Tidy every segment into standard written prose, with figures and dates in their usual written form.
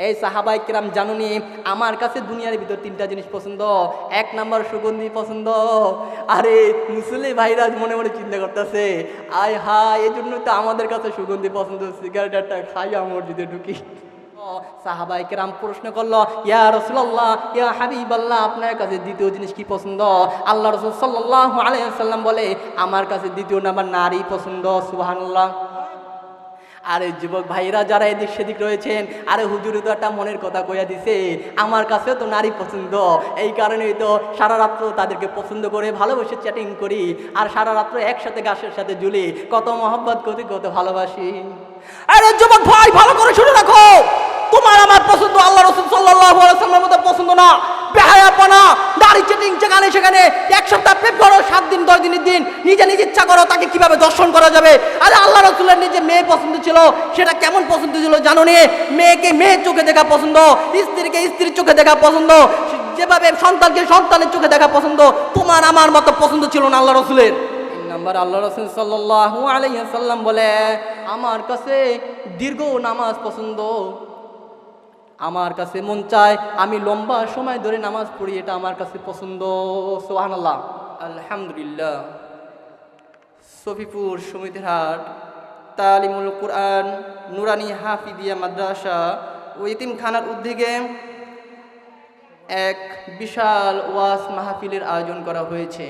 এই সাহাবায়ে কেরাম জানুনি আমার কাছে দুনিয়ার ভিতর তিনটা জিনিস পছন্দ। এক নাম্বার সুগন্ধি পছন্দ। আরে মুসলি ভাইরা মনে মনে চিন্তা করতেছে, আয় হায় এই জন্য তো আমাদের কাছে সুগন্ধি পছন্দ, সিগারেট একটা খাইয়া মসজিদে ঢুকি। সাহাবায়ে কেরাম প্রশ্ন করলো, ইয়া রাসূলুল্লাহ, ইয়া হাবিবাল্লাহ, আপনার কাছে দ্বিতীয় জিনিস কি পছন্দ? আল্লাহ রাসূল সাল্লাল্লাহু আলাইহি ওয়াসাল্লাম বলে, আমার কাছে দ্বিতীয় নাম্বার নারী পছন্দ। সুবহানাল্লাহ। আরে যুবক ভাইরা যারা এদিক সেদিক রয়েছেন, আরে হুজুর তো একটা মনের কথা কইয়া দিছে, আমার কাছেও তো নারী পছন্দ, এই কারণেই তো সারা রাত্র তাদেরকে পছন্দ করে ভালোবেসে চ্যাটিং করি, আর সারা রাত্র একসাথে গাছের সাথে ঝুলি, কত মহব্বত করি, কত ভালোবাসি। আরে যুবক ভাই ভালো করে শুনে রাখো, তোমার আমার পছন্দ আল্লাহ রাসূল সাল্লাল্লাহু আলাইহি ওয়াসাল্লামের মতো পছন্দ না। বেহায়াপনা, দাড়ি চেটিং, যেখানে সেখানে এক সপ্তাহ প্রেম করো, 7 দিন 10 দিনের দিন নিজে নিজে ইচ্ছা করো, তাকে কিভাবে দর্শন করা যাবে? আরে আল্লাহ রাসূলের নিজে মেয়ে পছন্দ ছিল, সেটা কেমন পছন্দ ছিল জানো নি? মেয়েকে মেয়ের চোখে দেখা পছন্দ, স্ত্রীকে স্ত্রীর চোখে দেখা পছন্দ, যেভাবে সন্তানকে সন্তানের চোখে দেখা পছন্দ। তোমার আমার মতো পছন্দ ছিল না আল্লাহ রাসূলের। নাম্বার আল্লাহ রাসূল সাল্লাল্লাহু আলাইহি ওয়াসাল্লাম বলে, আমার কাছে দীর্ঘ নামাজ পছন্দ, আমার কাছে মন চায় আমি লম্বা সময় ধরে নামাজ পড়ি, এটা আমার কাছে পছন্দ। সুবহানাল্লাহ, আলহামদুলিল্লাহ। সফিপুর সমিতিরহাট তালিমুল কুরআন নুরানি হাফিজিয়া মাদ্রাসা ও ইতিমখানার উদ্যোগে এক বিশাল ওয়াজ মাহফিলের আয়োজন করা হয়েছে।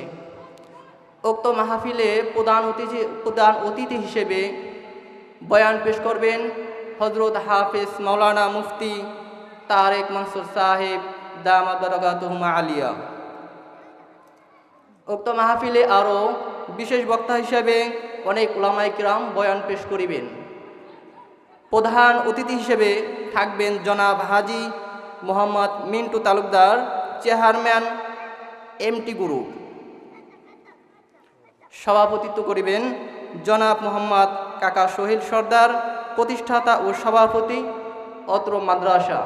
উক্ত মাহফিলে প্রধান অতিথি হিসেবে বয়ান পেশ করবেন হযরত হাফেজ মাওলানা মুফতি তারেক মনসুর সাহেব দামাত বারাকাতুহুমা আলিয়া। উক্ত মাহফিলে আরও বিশেষ বক্তা হিসেবে অনেক উলামায়ে কিরাম বয়ান পেশ করিবেন। প্রধান অতিথি হিসেবে থাকবেন জনাব হাজী Mohammad Mintu Talukdar, chairman MT group. সভাপতিত্ব করিবেন জনাব মোহাম্মদ কাকা সোহেল সর্দার, প্রতিষ্ঠাতা ও সভাপতি অত্র মাদ্রাসা।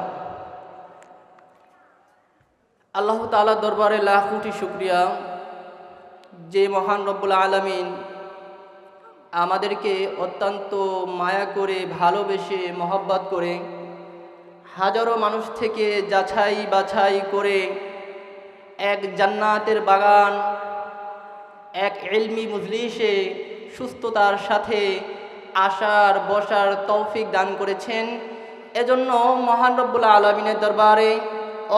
আল্লাহ তাআলার দরবারে লাখ কোটি শুকরিয়া, যে মহান রব্বুল আলামিন আমাদেরকে অত্যন্ত মায়া করে, ভালোবেসে, মহব্বত করে, হাজারো মানুষ থেকে যাচাই বাছাই করে এক জান্নাতের বাগান, এক ইলমি মজলিসে সুস্থতার সাথে আসার বসার তৌফিক দান করেছেন। এজন্য মহান রব্বুল আলামিনের দরবারে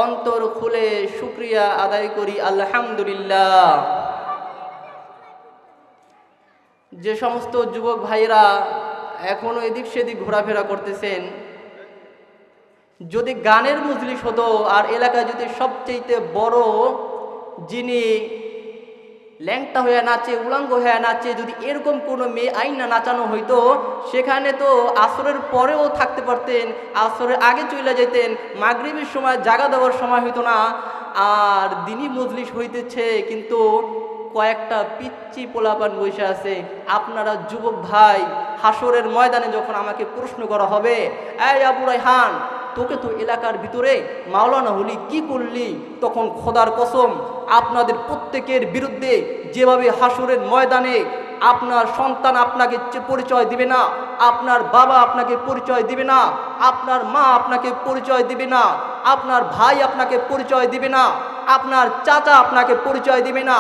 অন্তর খুলে শুকরিয়া আদায় করি, আলহামদুলিল্লাহ। যে সমস্ত যুবক ভাইরা এখনো এদিক সেদিক ঘোরাফেরা করতেছেন, যদি গানের মজলিস হতো আর এলাকায় যদি সবচেয়ে বড় যিনি ল্যাংটা হয়ে নাচে, উলাঙ্গ হয়ে নাচে, যদি এরকম কোনো মেয়ে আইনা নাচানো হইতো, সেখানে তো আসরের পরেও থাকতে পারতেন, আসরের আগে চলে যেতেন, মাগরিবের সময় জাগা দেওয়ার সময় হইতো না। আর দিনই মজলিস হইতেছে, কিন্তু কয়েকটা পিচ্চি পোলাপান বসে আছে। আপনারা যুবক ভাই, হাসরের ময়দানে যখন আমাকে প্রশ্ন করা হবে, এই আবু রায়হান, তোকে তো এলাকার ভিতরে মাওলানা হলি, কি করলি? তখন খোদার কসম আপনাদের প্রত্যেকের বিরুদ্ধে যেভাবে হাসরের ময়দানে আপনার সন্তান আপনাকে পরিচয় দিবে না, আপনার বাবা আপনাকে পরিচয় দিবে না, আপনার মা আপনাকে পরিচয় দিবে না, আপনার ভাই আপনাকে পরিচয় দিবে না, আপনার চাচা আপনাকে পরিচয় দিবে না,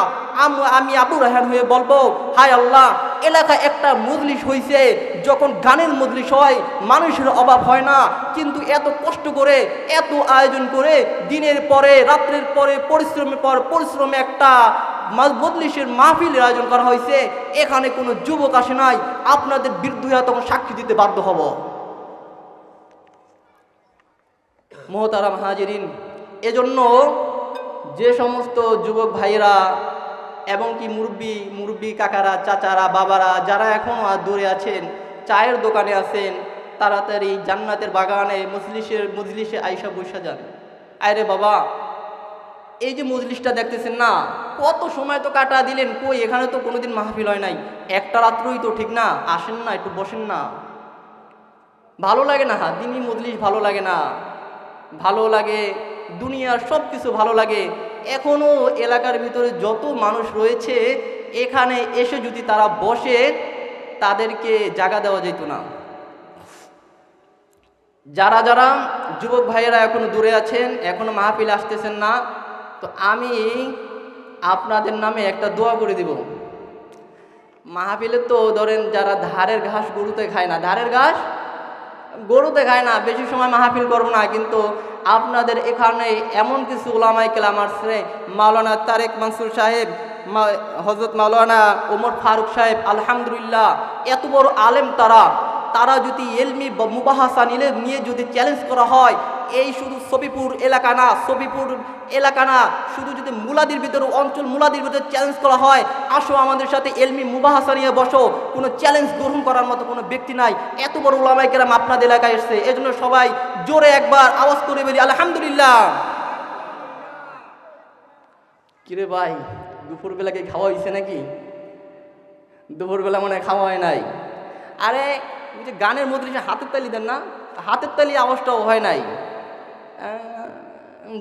আমি আবু রায়হান হয়ে বলবো, হায় আল্লাহ, এলাকায় একটা মজলিস হয়েছে, যখন গানের মজলিস হয় মানুষের অভাব হয় না, কিন্তু এত কষ্ট করে, এত আয়োজন করে, দিনের পরে রাত্রের পরে পরিশ্রমের পর পরিশ্রমে একটা মজলিসের মাহফিলের আয়োজন করা হয়েছে, এখানে কোনো যুবক আসে নাই। আপনাদের বিরুদ্ধে তখন সাক্ষী দিতে বাধ্য হব। মোহতারাম হাজিরিন, এজন্য যে সমস্ত যুবক ভাইয়েরা এবং কি মুরব্বী কাকারা, চাচারা, বাবারা যারা এখনও দূরে আছেন, চায়ের দোকানে আছেন, তাড়াতাড়ি জান্নাতের বাগানে মজলিসে আইসা বসা যান। আরে বাবা, এই যে মজলিসটা দেখতেছেন না, কত সময় তো কাটা দিলেন, কই এখানে তো কোনোদিন মাহফিল হয় নাই, একটা রাত্রই তো, ঠিক না? আসেন না, একটু বসেন না। ভালো লাগে না? দিনই মজলিস ভালো লাগে না? ভালো লাগে, দুনিয়ার সব কিছু ভালো লাগে। এখনও এলাকার ভিতরে যত মানুষ রয়েছে, এখানে এসে যদি তারা বসে, তাদেরকে জায়গা দেওয়া যেত না। যারা যারা যুবক ভাইয়েরা এখনো দূরে আছেন, এখনো মাহফিলে আসতেছেন না, তো আমি আপনাদের নামে একটা দোয়া করে দিব। মাহফিলে তো ধরেন যারা ধারের ঘাস গরুতে খায় না, ধারের ঘাস গরুতে খায় না, বেশি সময় মাহফিল করবো না, কিন্তু আপনাদের এখানে এমন কিছু ওলামায়ে কেরাম আসছে, মাওলানা তারেক মানসুর সাহেব, হযরত মাওলানা ওমর ফারুক সাহেব, আলহামদুলিল্লাহ এত বড় আলেম তারা যদি এলমি মুবাহাসা নিয়ে যদি চ্যালেঞ্জ করা হয়, এই শুধু সফিপুর এলাকা না, শুধু যদি মুলাদির ভিতরে অঞ্চল মুলাদির ভিতরে চ্যালেঞ্জ করা হয়, আসো আমাদের সাথে এলমি মুবাহাসা নিয়ে বসো, কোনো চ্যালেঞ্জ গ্রহণ করার মতো কোনো ব্যক্তি নাই। এত বড় উলামায়ে কেরাম আপনাদের এলাকায় এসছে, এজন্য সবাই জোরে একবার আওয়াজ করে বলি আলহামদুলিল্লাহ। কিরে ভাই, দুপুরবেলা কি খাওয়া হয়েছে নাকি? দুপুরবেলা মনে হয় খাওয়া হয় নাই। আরে ওই যে গানের মধ্যে হাতের তালি দেন না, হাতের তালি আওয়াজটাও হয় নাই,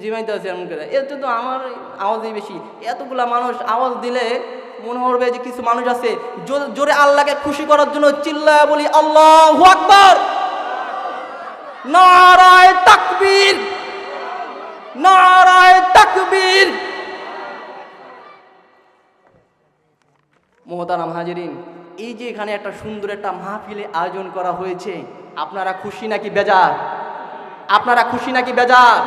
জিমাইতে আছে এমন করে। এতে তো আমার আওয়াজই বেশি, এতগুলা মানুষ আওয়াজ দিলে মনে হবে যে কিছু মানুষ আছে জোরে আল্লাহকে খুশি করার জন্য চিল্লায় বলি আল্লাহু আকবার, নারায়ে তাকবীর, নারায়ে তাকবীর। মোহতারাম হাজিরিন, এই যে এখানে একটা সুন্দর একটা মাহফিলে আয়োজন করা হয়েছে, আপনারা খুশি নাকি বেজার? আপনারা খুশি নাকি বেজার?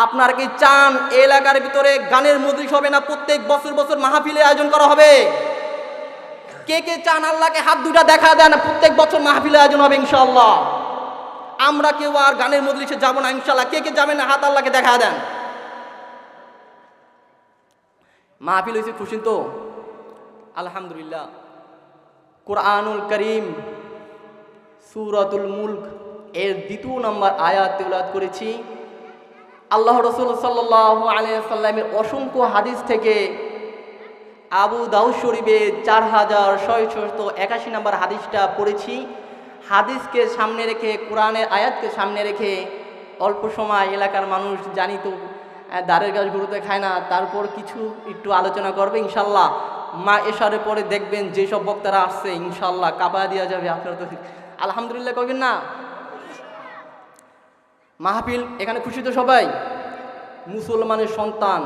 আপনারা কি চান এলাকার ভিতরে গানের মজলিস হবে না প্রত্যেক বছর বছর মাহফিলে আয়োজন করা হবে? কে কে চান? আল্লাহকে হাত দুটা দেখা দেন, প্রত্যেক বছর মাহফিলে আয়োজন হবে ইনশাআল্লাহ। আমরা কেউ আর গানের মজলিসে যাব না ইনশাআল্লাহ। কে কে যাবেন না হাত আল্লাহকে দেখা দেন। মাহফিল হয়েছে খুশি তো? আলহামদুলিল্লাহ। কুরআনুল করিম সূরাতুল মুলক এর ২ নম্বর আয়াত তেলাওয়াত করেছি। আল্লাহ রাসূল সাল্লাল্লাহু আলাইহি ওয়াসাল্লামের অসংখ্য হাদিস থেকে আবু দাউদ শরীফে ৪৬৮১ নম্বর হাদিসটা পড়েছি। হাদিসকে সামনে রেখে, কোরআনের আয়াতকে সামনে রেখে অল্প সময় এলাকার মানুষ জানি তো দাঁড়ের গাছ গরুতে খায় না, তারপর কিছু একটু আলোচনা করবে ইনশাল্লাহ। মা এশারের পরে দেখবেন যেসব বক্তারা আসছে ইনশাল্লাহ কাবা দেওয়া যাবে। আপনারা তো আলহামদুলিল্লাহ করবেন না? মাহফিল এখানে খুশি তো সবাই? মুসলমানের সন্তান,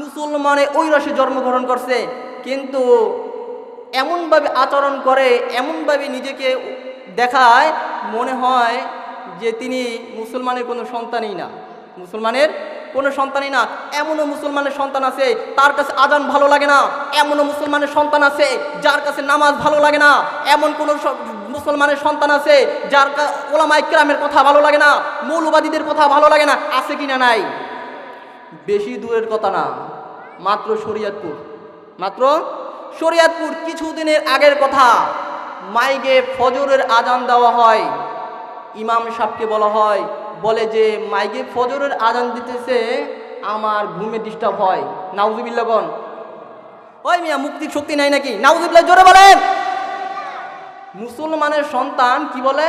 মুসলমানে ওই রাশি জন্মগ্রহণ করছে, কিন্তু এমনভাবে আচরণ করে, এমনভাবে নিজেকে দেখায় মনে হয় যে তিনি মুসলমানের কোনো সন্তানই না, এমনও মুসলমানের সন্তান আছে তার কাছে আজান ভালো লাগে না, এমনও মুসলমানের সন্তান আছে যার কাছে নামাজ ভালো লাগে না, এমন কোন মুসলমানের সন্তান আছে যার ওলামায়ে কেরামের কথা ভালো লাগে না, মৌলবাদীদের কথা ভালো লাগে না। আছে কিনা? নাই। বেশি দূরের কথা না, মাত্র শরিয়তপুর কিছুদিনের আগের কথা, মাইকে ফজরের আজান দেওয়া হয়, ইমাম সাহেবকে বলা হয়, বলে যে মাইকে ফজরের আজান দিতেছে, আমার ঘুমে ডিস্টার্ব হয়। নাউজুবিল্লাহ বলেন। ওই মিয়া মুক্তির শক্তি নাই নাকি? নাউজুবিল্লাহ জোরে বলেন। মুসলমানের সন্তান কি বলে,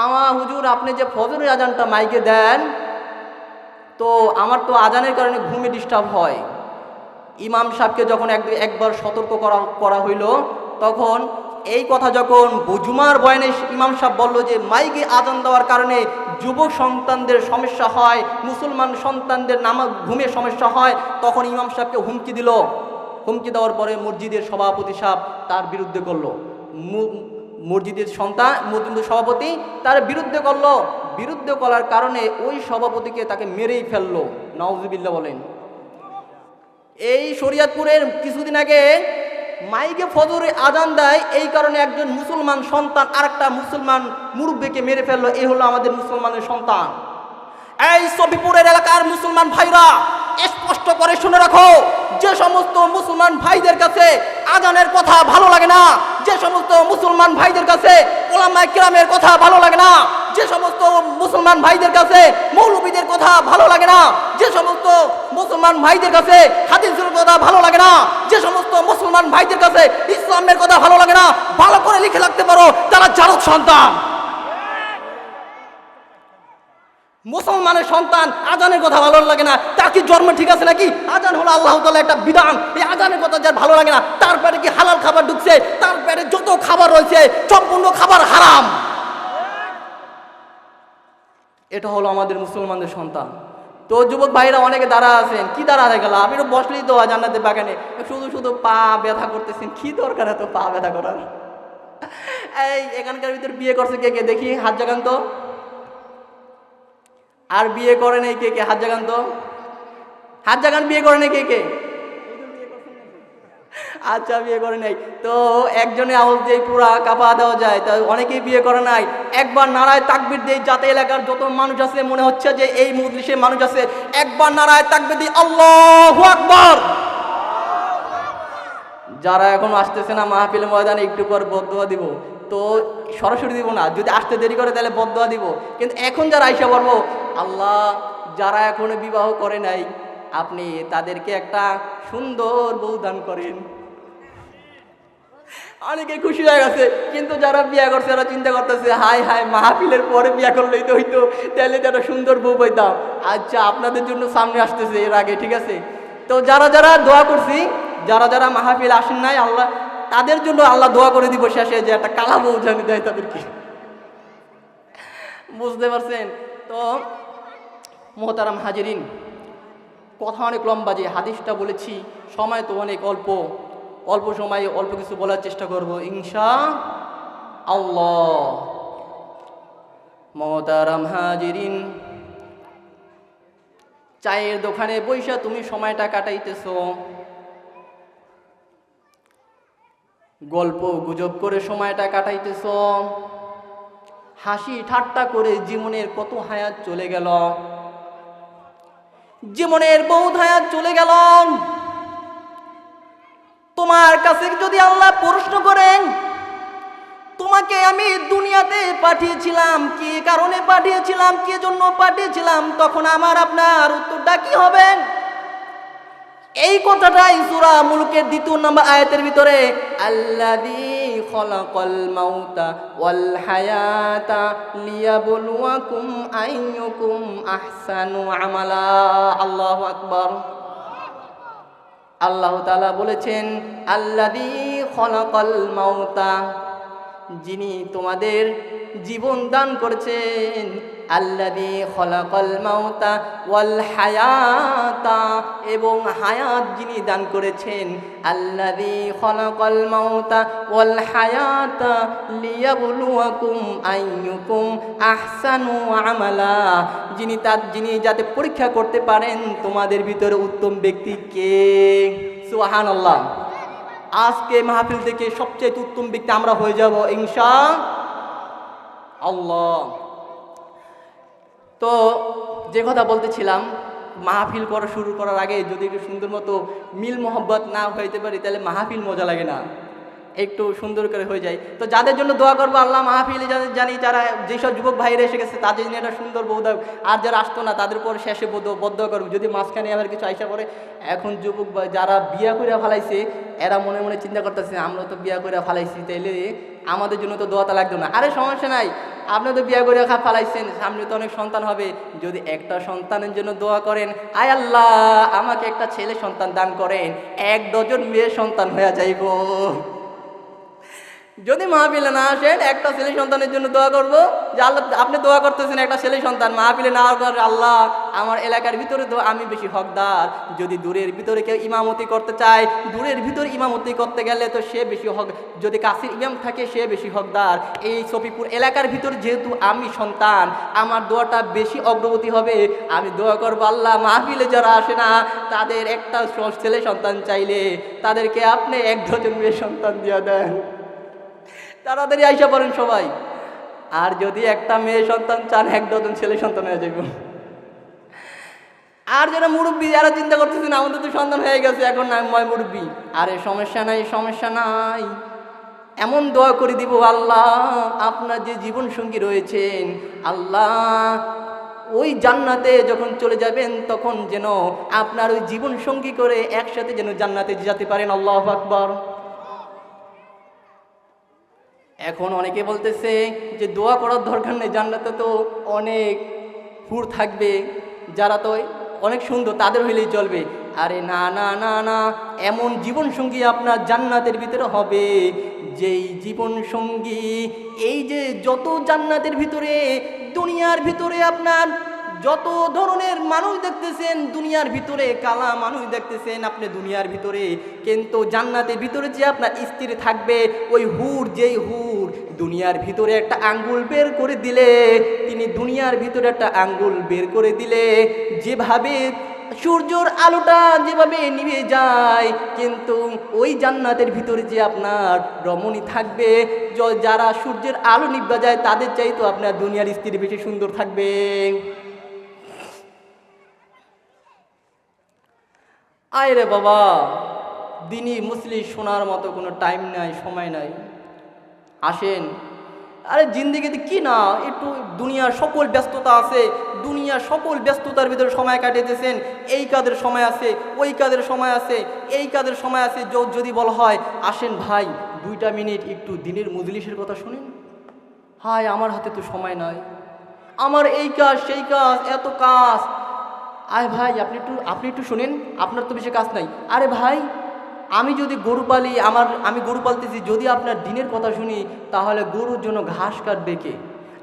আমার হুজুর আপনি যে ফজরের আজানটা মাইকে দেন, তো আমার তো আজানের কারণে ঘুমে ডিস্টার্ব হয়। ইমাম সাহেবকে যখন একবার সতর্ক করা হইল, তখন এই কথা যখন জুমার বয়ানে ইমাম সাহেব বলল যে মাইকে আজান দেওয়ার কারণে যুবক সন্তানদের সমস্যা হয়, মুসলমান সন্তানদের নামাজ ঘুমে সমস্যা হয়, তখন ইমাম সাহেবকে হুমকি দিল। হুমকি দেওয়ার পরে মসজিদের সভাপতি সাহেব তার বিরুদ্ধে করলো, মসজিদের সভাপতি তার বিরুদ্ধে করার কারণে ওই সভাপতিকে তাকে মেরেই ফেললো। নাউজুবিল্লাহ বলেন। এই শরিয়তপুরের কিছুদিন আগে মাইকে ফজরে আজান দেয়, এই কারণে একজন মুসলমান সন্তান আরেকটা মুসলমান মুরব্বীকে মেরে ফেললো। এই হলো আমাদের মুসলমানের সন্তান। এই সফিপুরের এলাকার মুসলমান ভাইরা স্পষ্ট করে শুনে রাখো, যে সমস্ত মুসলমান ভাইদের কাছে আজানের কথা ভালো লাগে না, যে সমস্ত মুসলমান ভাইদের কাছে উলামায়ে কেরামের কথা ভালো লাগে না, যে সমস্ত মুসলমান ভাইদের কাছে মৌলবীদের কথা ভালো লাগে না, যে সমস্ত মুসলমান ভাইদের কাছে হাদিসের কথা ভালো লাগে না, যে সমস্ত মুসলমান ভাইদের কাছে ইসলামের কথা ভালো লাগে না, ভালো করে লিখে রাখতে পারো, তারা জারদ সন্তান। মুসলমানের সন্তান আজানের কথা ভালো লাগে না, তার কি জন্ম ঠিক আছে নাকি? আজান হলো আল্লাহ তাআলার একটা বিধান। এই আজানের কথা যার ভালো লাগে না, তার পেটে কি হালাল খাবার ঢুকছে? তার পেটে যত খাবার রয়েছে সম্পূর্ণ খাবার হারাম। এটা হলো আমাদের মুসলমানদের সন্তান। তো যুবক ভাইরা অনেকে দাঁড়া আছেন, কি দাঁড়া হয়ে গেল? আপনি তো বসলেই তো জান্নাতের বাগানে, শুধু শুধু পা ব্যথা করতেছেন, কি দরকার এত পা ব্যথা করার? এই এখানকার ভিতর বিয়ে করছে কে কে দেখি, হাত জাগান তো। আর বিয়ে করে নাই কে কে? হাত জাগান তো, হাত জাগান। বিয়ে করে নাই কে কে? আচ্ছা, বিয়ে করে নাই। তো একজনে আওয়াজ দিয়ে পুরা কাপা দেওয়া যায়, তা অনেকেই বিয়ে করে নাই। একবার নারায় তাকবীর দেই, যাতে এলাকার যত মানুষ আছে মনে হচ্ছে যে এই মজলিসে মানুষ আছে। একবার নারায় তাকবীর দিই, আল্লাহু আকবার। যারা এখন আসতেছে না মাহফিল ময়দানে, একটু পর বদদোয়া দিব। তো সরাসরি দিব না, যদি আসতে দেরি করে তাহলে বদদোয়া দিব। কিন্তু এখন যারা আইসা বলবো, আল্লাহ যারা এখনো বিবাহ করে নাই, আপনি তাদেরকে একটা সুন্দর বউ দান করেন। অনেকে খুশি হয়ে গেছে, কিন্তু যারা বিয়ে করছে তারা চিন্তা করতেছে, হায় হায় মাহফিলের পরে বিয়ে করলেই তো হইতো, তাহলে তো একটা সুন্দর বউ পাইতাম। আচ্ছা, আপনাদের জন্য সামনে আসতেছে এর আগে, ঠিক আছে? তো যারা যারা দোয়া করছি, যারা যারা মাহফিল আসেন নাই, আল্লাহ তাদের জন্য আল্লাহ দোয়া করে দিব শেষে, যে একটা কালা বউ জানি দেয় তাদেরকে। বুঝতে পারছেন? তো মোহতারাম হাজিরিন, কথা অনেক লম্বা, যে হাদিসটা বলেছি, সময় তো অনেক অল্প, অল্প সময়ে অল্প কিছু বলার চেষ্টা করব ইনশাআল্লাহ। মোহতারাম হাজিরিন, চায়ের দোকানে বইসা তুমি সময়টা কাটাইতেছো, গল্প গুজব করে সময়টা কাটাইতেছো, হাসি ঠাট্টা করে জীবনের কত হায়াত চলে গেল, জীবনের বহুত হায়াত চলে গেল। তোমার কাছে যদি আল্লাহ প্রশ্ন করেন, তোমাকে আমি দুনিয়াতে পাঠিয়েছিলাম, কি কারণে পাঠিয়েছিলাম, কি জন্য পাঠিয়েছিলাম, তখন আমার আপনার উত্তরটা কি হবে? এই কথাটাই সূরা মুলকের ২ নম্বর আয়াতের ভিতরে, আল্লাযী খলাকাল মাউতা ওয়াল হায়াতা লিয়াবলুয়াকুম আইয়ুকুম আহসানু আমালা। আল্লাহু আকবার। আল্লাহ তাআলা বলেছেন, আল্লাযী খলাকাল মাউতা, যিনি তোমাদের জীবন দান করেছেন, আল্লাযী খলাকাল মাউতা ওয়াল হায়াতা, এবং হায়াত যিনি দান করেছেন, আল্লাযী খলাকাল মাউতা ওয়াল হায়াতা লিয়াবলুয়াকুম আইয়ুকুম আহসানু আমালা, যিনি যাতে পরীক্ষা করতে পারেন তোমাদের ভিতরে উত্তম ব্যক্তি কে। সুবহানাল্লাহ। আজকে মাহফিল থেকে সবচেয়ে উত্তম ব্যক্তি আমরা হয়ে যাব ইনশাআল্লাহ। তো যে কথা বলতেছিলাম, মাহফিল করা শুরু করার আগে যদি একটু সুন্দর মতো মিল মোহব্বত না হইতে পারি, তাহলে মাহফিল মজা লাগে না, একটু সুন্দর করে হয়ে যায়। তো যাদের জন্য দোয়া করবো, আল্লাহ মাহফিলে যাদের জানি, যারা যেসব যুবক ভাইরা এসে গেছে তাদের জন্য একটা সুন্দর বউ দাও, আর যারা আসতো না তাদের পর শেষে বদ্ধ করবো, যদি মাঝখানে আবার কিছু আইসা পড়ে। এখন যুবক যারা বিয়া করে ফেলাইছে, এরা মনে মনে চিন্তা করতেছে, আমরা তো বিয়া করে ফেলাইছি, তাইলে আমাদের জন্য তো দোয়াটা লাগতো না। আরে সমস্যা নাই, আপনি তো বিয়া করে ফেলাইছেন, সামনে তো অনেক সন্তান হবে, যদি একটা সন্তানের জন্য দোয়া করেন, আয় আল্লাহ আমাকে একটা ছেলে সন্তান দান করেন, ১ ডজন মেয়ে সন্তান হয়ে যাইব। যদি মাহফিলে না আসেন, একটা ছেলে সন্তানের জন্য দোয়া করবো, যে আল্লাহ আপনি দোয়া করতেছেন একটা ছেলে সন্তান, মাহফিলে না করে, আল্লাহ আমার এলাকার ভিতরে তো আমি বেশি হকদার, যদি দূরের ভিতরে কেউ ইমামতি করতে চায়, দূরের ভিতরে ইমামতি করতে গেলে তো সে বেশি হক, যদি কাছের ইমাম থাকে সে বেশি হকদার। এই সফিপুর এলাকার ভিতর যেহেতু আমি সন্তান, আমার দোয়াটা বেশি অগ্রগতি হবে। আমি দোয়া করবো, আল্লাহ মাহফিলে যারা আসে না তাদের একটা ছেলে সন্তান চাইলে তাদেরকে আপনি ১ ডজন মেয়ে সন্তান দিয়ে দেন। তাড়াতাড়ি আইসা পড়েন সবাই। আর যদি একটা মেয়ে সন্তান চান, ১ ডজন ছেলে সন্তান হয়ে যাবে। আর যারা মুরব্বী, যারা চিন্তা করতেছেন আমাদের তো সন্তান হয়ে গেছে, এখন নয় মুরব্বী, আরে সমস্যা নাই, সমস্যা নাই, এমন দোয়া করে দিব, আল্লাহ আপনার যে জীবন সঙ্গী রয়েছেন, আল্লাহ ওই জান্নাতে যখন চলে যাবেন তখন যেন আপনার ওই জীবন সঙ্গী করে একসাথে যেন জান্নাতে যেতে পারেন। আল্লাহু আকবার। এখন অনেকে বলতেছে যে দোয়া করার দরকার নেই, জান্নাতে তো অনেক হুর থাকবে, যারা তো অনেক সুন্দর, তাদের হইলেই চলবে। আরে না না না না, এমন জীবনসঙ্গী আপনার জান্নাতের ভিতরে হবে, যেই জীবনসঙ্গী, এই যে যত জান্নাতের ভিতরে, দুনিয়ার ভিতরে আপনার যত ধরনের মানুষ দেখতেছেন, দুনিয়ার ভিতরে কালা মানুষ দেখতেছেন আপনি দুনিয়ার ভিতরে, কিন্তু জান্নাতের ভিতরে যে আপনার স্ত্রী থাকবে, ওই হুর, যেই হুর দুনিয়ার ভিতরে একটা আঙ্গুল বের করে দিলে, তিনি দুনিয়ার ভিতরে একটা আঙ্গুল বের করে দিলে যেভাবে সূর্যের আলোটা যেভাবে নিভে যায়, কিন্তু ওই জান্নাতের ভিতরে যে আপনার রমণী থাকবে, যারা সূর্যের আলো নিভা যায় তাদের চাইতো আপনার দুনিয়ার স্ত্রী বেশি সুন্দর থাকবে। আয় রে বাবা, দিনই মুসলিম শোনার মতো কোনো টাইম নাই, সময় নাই। আসেন, আরে জিন্দিগিতে কি না, একটু দুনিয়ার সকল ব্যস্ততা আছে, দুনিয়ার সকল ব্যস্ততার ভিতরে সময় কাটিয়েছেন, এই কাজের সময় আছে, ওই কাজের সময় আছে, এই কাজের সময় আছে। যদি বলা হয় আসেন ভাই 2টা মিনিট একটু দিনের মজলিসের কথা শুনেন, হায় আমার হাতে তো সময় নাই, আমার এই কাজ সেই কাজ, এত কাজ। আয় ভাই আপনি একটু শুনেন, আপনার তো বেশি কাজ নাই। আরে ভাই, আমি যদি গরু পালি, আমি গরু পালতেছি, যদি আপনার দিনের কথা শুনি তাহলে গরুর জন্য ঘাস কাটবে কে?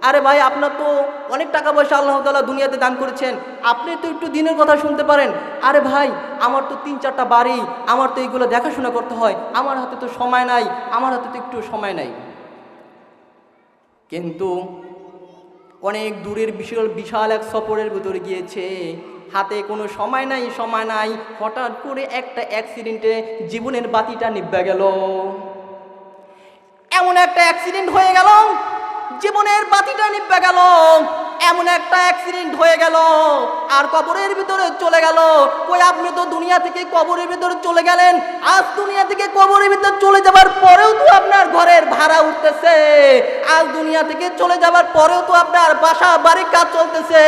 আরে ভাই, আপনার তো অনেক টাকা পয়সা আল্লাহ তাআলা দুনিয়াতে দান করেছেন, আপনি তো একটু দিনের কথা শুনতে পারেন। আরে ভাই, আমার তো 3-4টা বাড়ি, আমার তো এইগুলো দেখাশোনা করতে হয়, আমার হাতে তো সময় নাই, আমার হাতে তো একটু সময় নাই। কিন্তু অনেক দূরের বিশাল এক সফরের ভিতরে গিয়েছে, হাতে কোনো সময় নাই, হঠাৎ করে একটা অ্যাক্সিডেন্টে জীবনের বাতিটা নিভে গেল। এমন একটা অ্যাক্সিডেন্ট হয়ে গেল, জীবনের বাতিটা নিভে গেল, এমন একটা অ্যাক্সিডেন্ট হয়ে গেল, আর কবরের ভিতরে চলে গেল। কই আপনি তো দুনিয়া থেকে কবরের ভিতরে চলে গেলেন, আজ দুনিয়া থেকে কবরের ভিতরে চলে যাবার পরেও তো আপনার ঘরের ভাড়া উঠতেছে, আজ দুনিয়া থেকে চলে যাবার পরেও তো আপনার বাসা বাড়ির কাজ চলতেছে,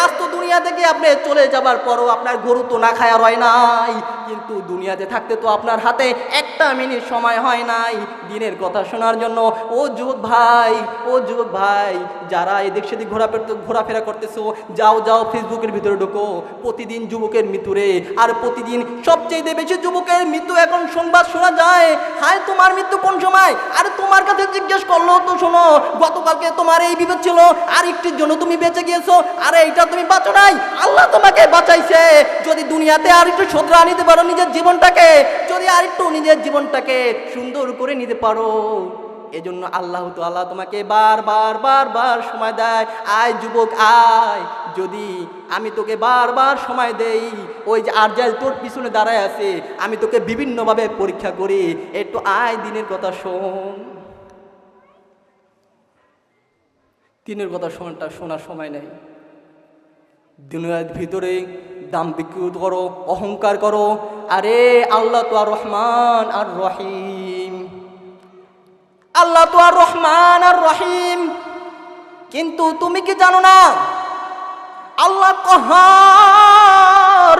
আজ তো দুনিয়া থেকে আপনি চলে যাবার পরও আপনার গরু তো না খায়া রয় নাই, কিন্তু দুনিয়াতে থাকতে তো আপনার হাতে 1টা মিনিট সময় হয় নাই দিনের কথা শোনার জন্য। ও যুবক ভাই, যারা এদিক সেদিক ঘোরাফেরা করতেছো, যাও ফেসবুকের ভিতরে ঢোকো, প্রতিদিন যুবকের মৃত্যু রে, আর প্রতিদিন সবচেয়ে বেশি যুবকের মৃত্যু এখন সংবাদ শোনা যায়। হায় তোমার মৃত্যু কোন সময়? আরে তোমার কাছে জিজ্ঞেস করলো তো শোনো, গতকালকে তোমার এই বিপদ ছিল, আর একটির জন্য তুমি বেঁচে গিয়েছো, আরে এইটা তুমি বাঁচো নাই, আল্লাহ তোমাকে বাঁচাইছে। যদি দুনিয়াতে আর একটু শোধরা নিতে পারো নিজের জীবনটাকে, যদি আর একটু নিজের জীবনটাকে সুন্দর করে নিতে পারো, এজন্য আল্লাহ তোমাকে বার সময় দেয়। আয় যুবক আয়, যদি আমি তোকে বার সময় দেই, ওই যে আরজাল তোর পিছনে দাঁড়ায় আছে, আমি তোকে বিভিন্নভাবে পরীক্ষা করি, একটু আয় দিনের কথা শোন। দিনের কথা শোনার সময় নেই, দুনিয়ার ভিতরে দাম বিক্রি করো, অহংকার করো। আরে আল্লাহ তো আর রহমান আর রহিম, আল্লাহ তো আর রহমান আর রহিম, কিন্তু তুমি কি জানো না আল্লাহ কহার,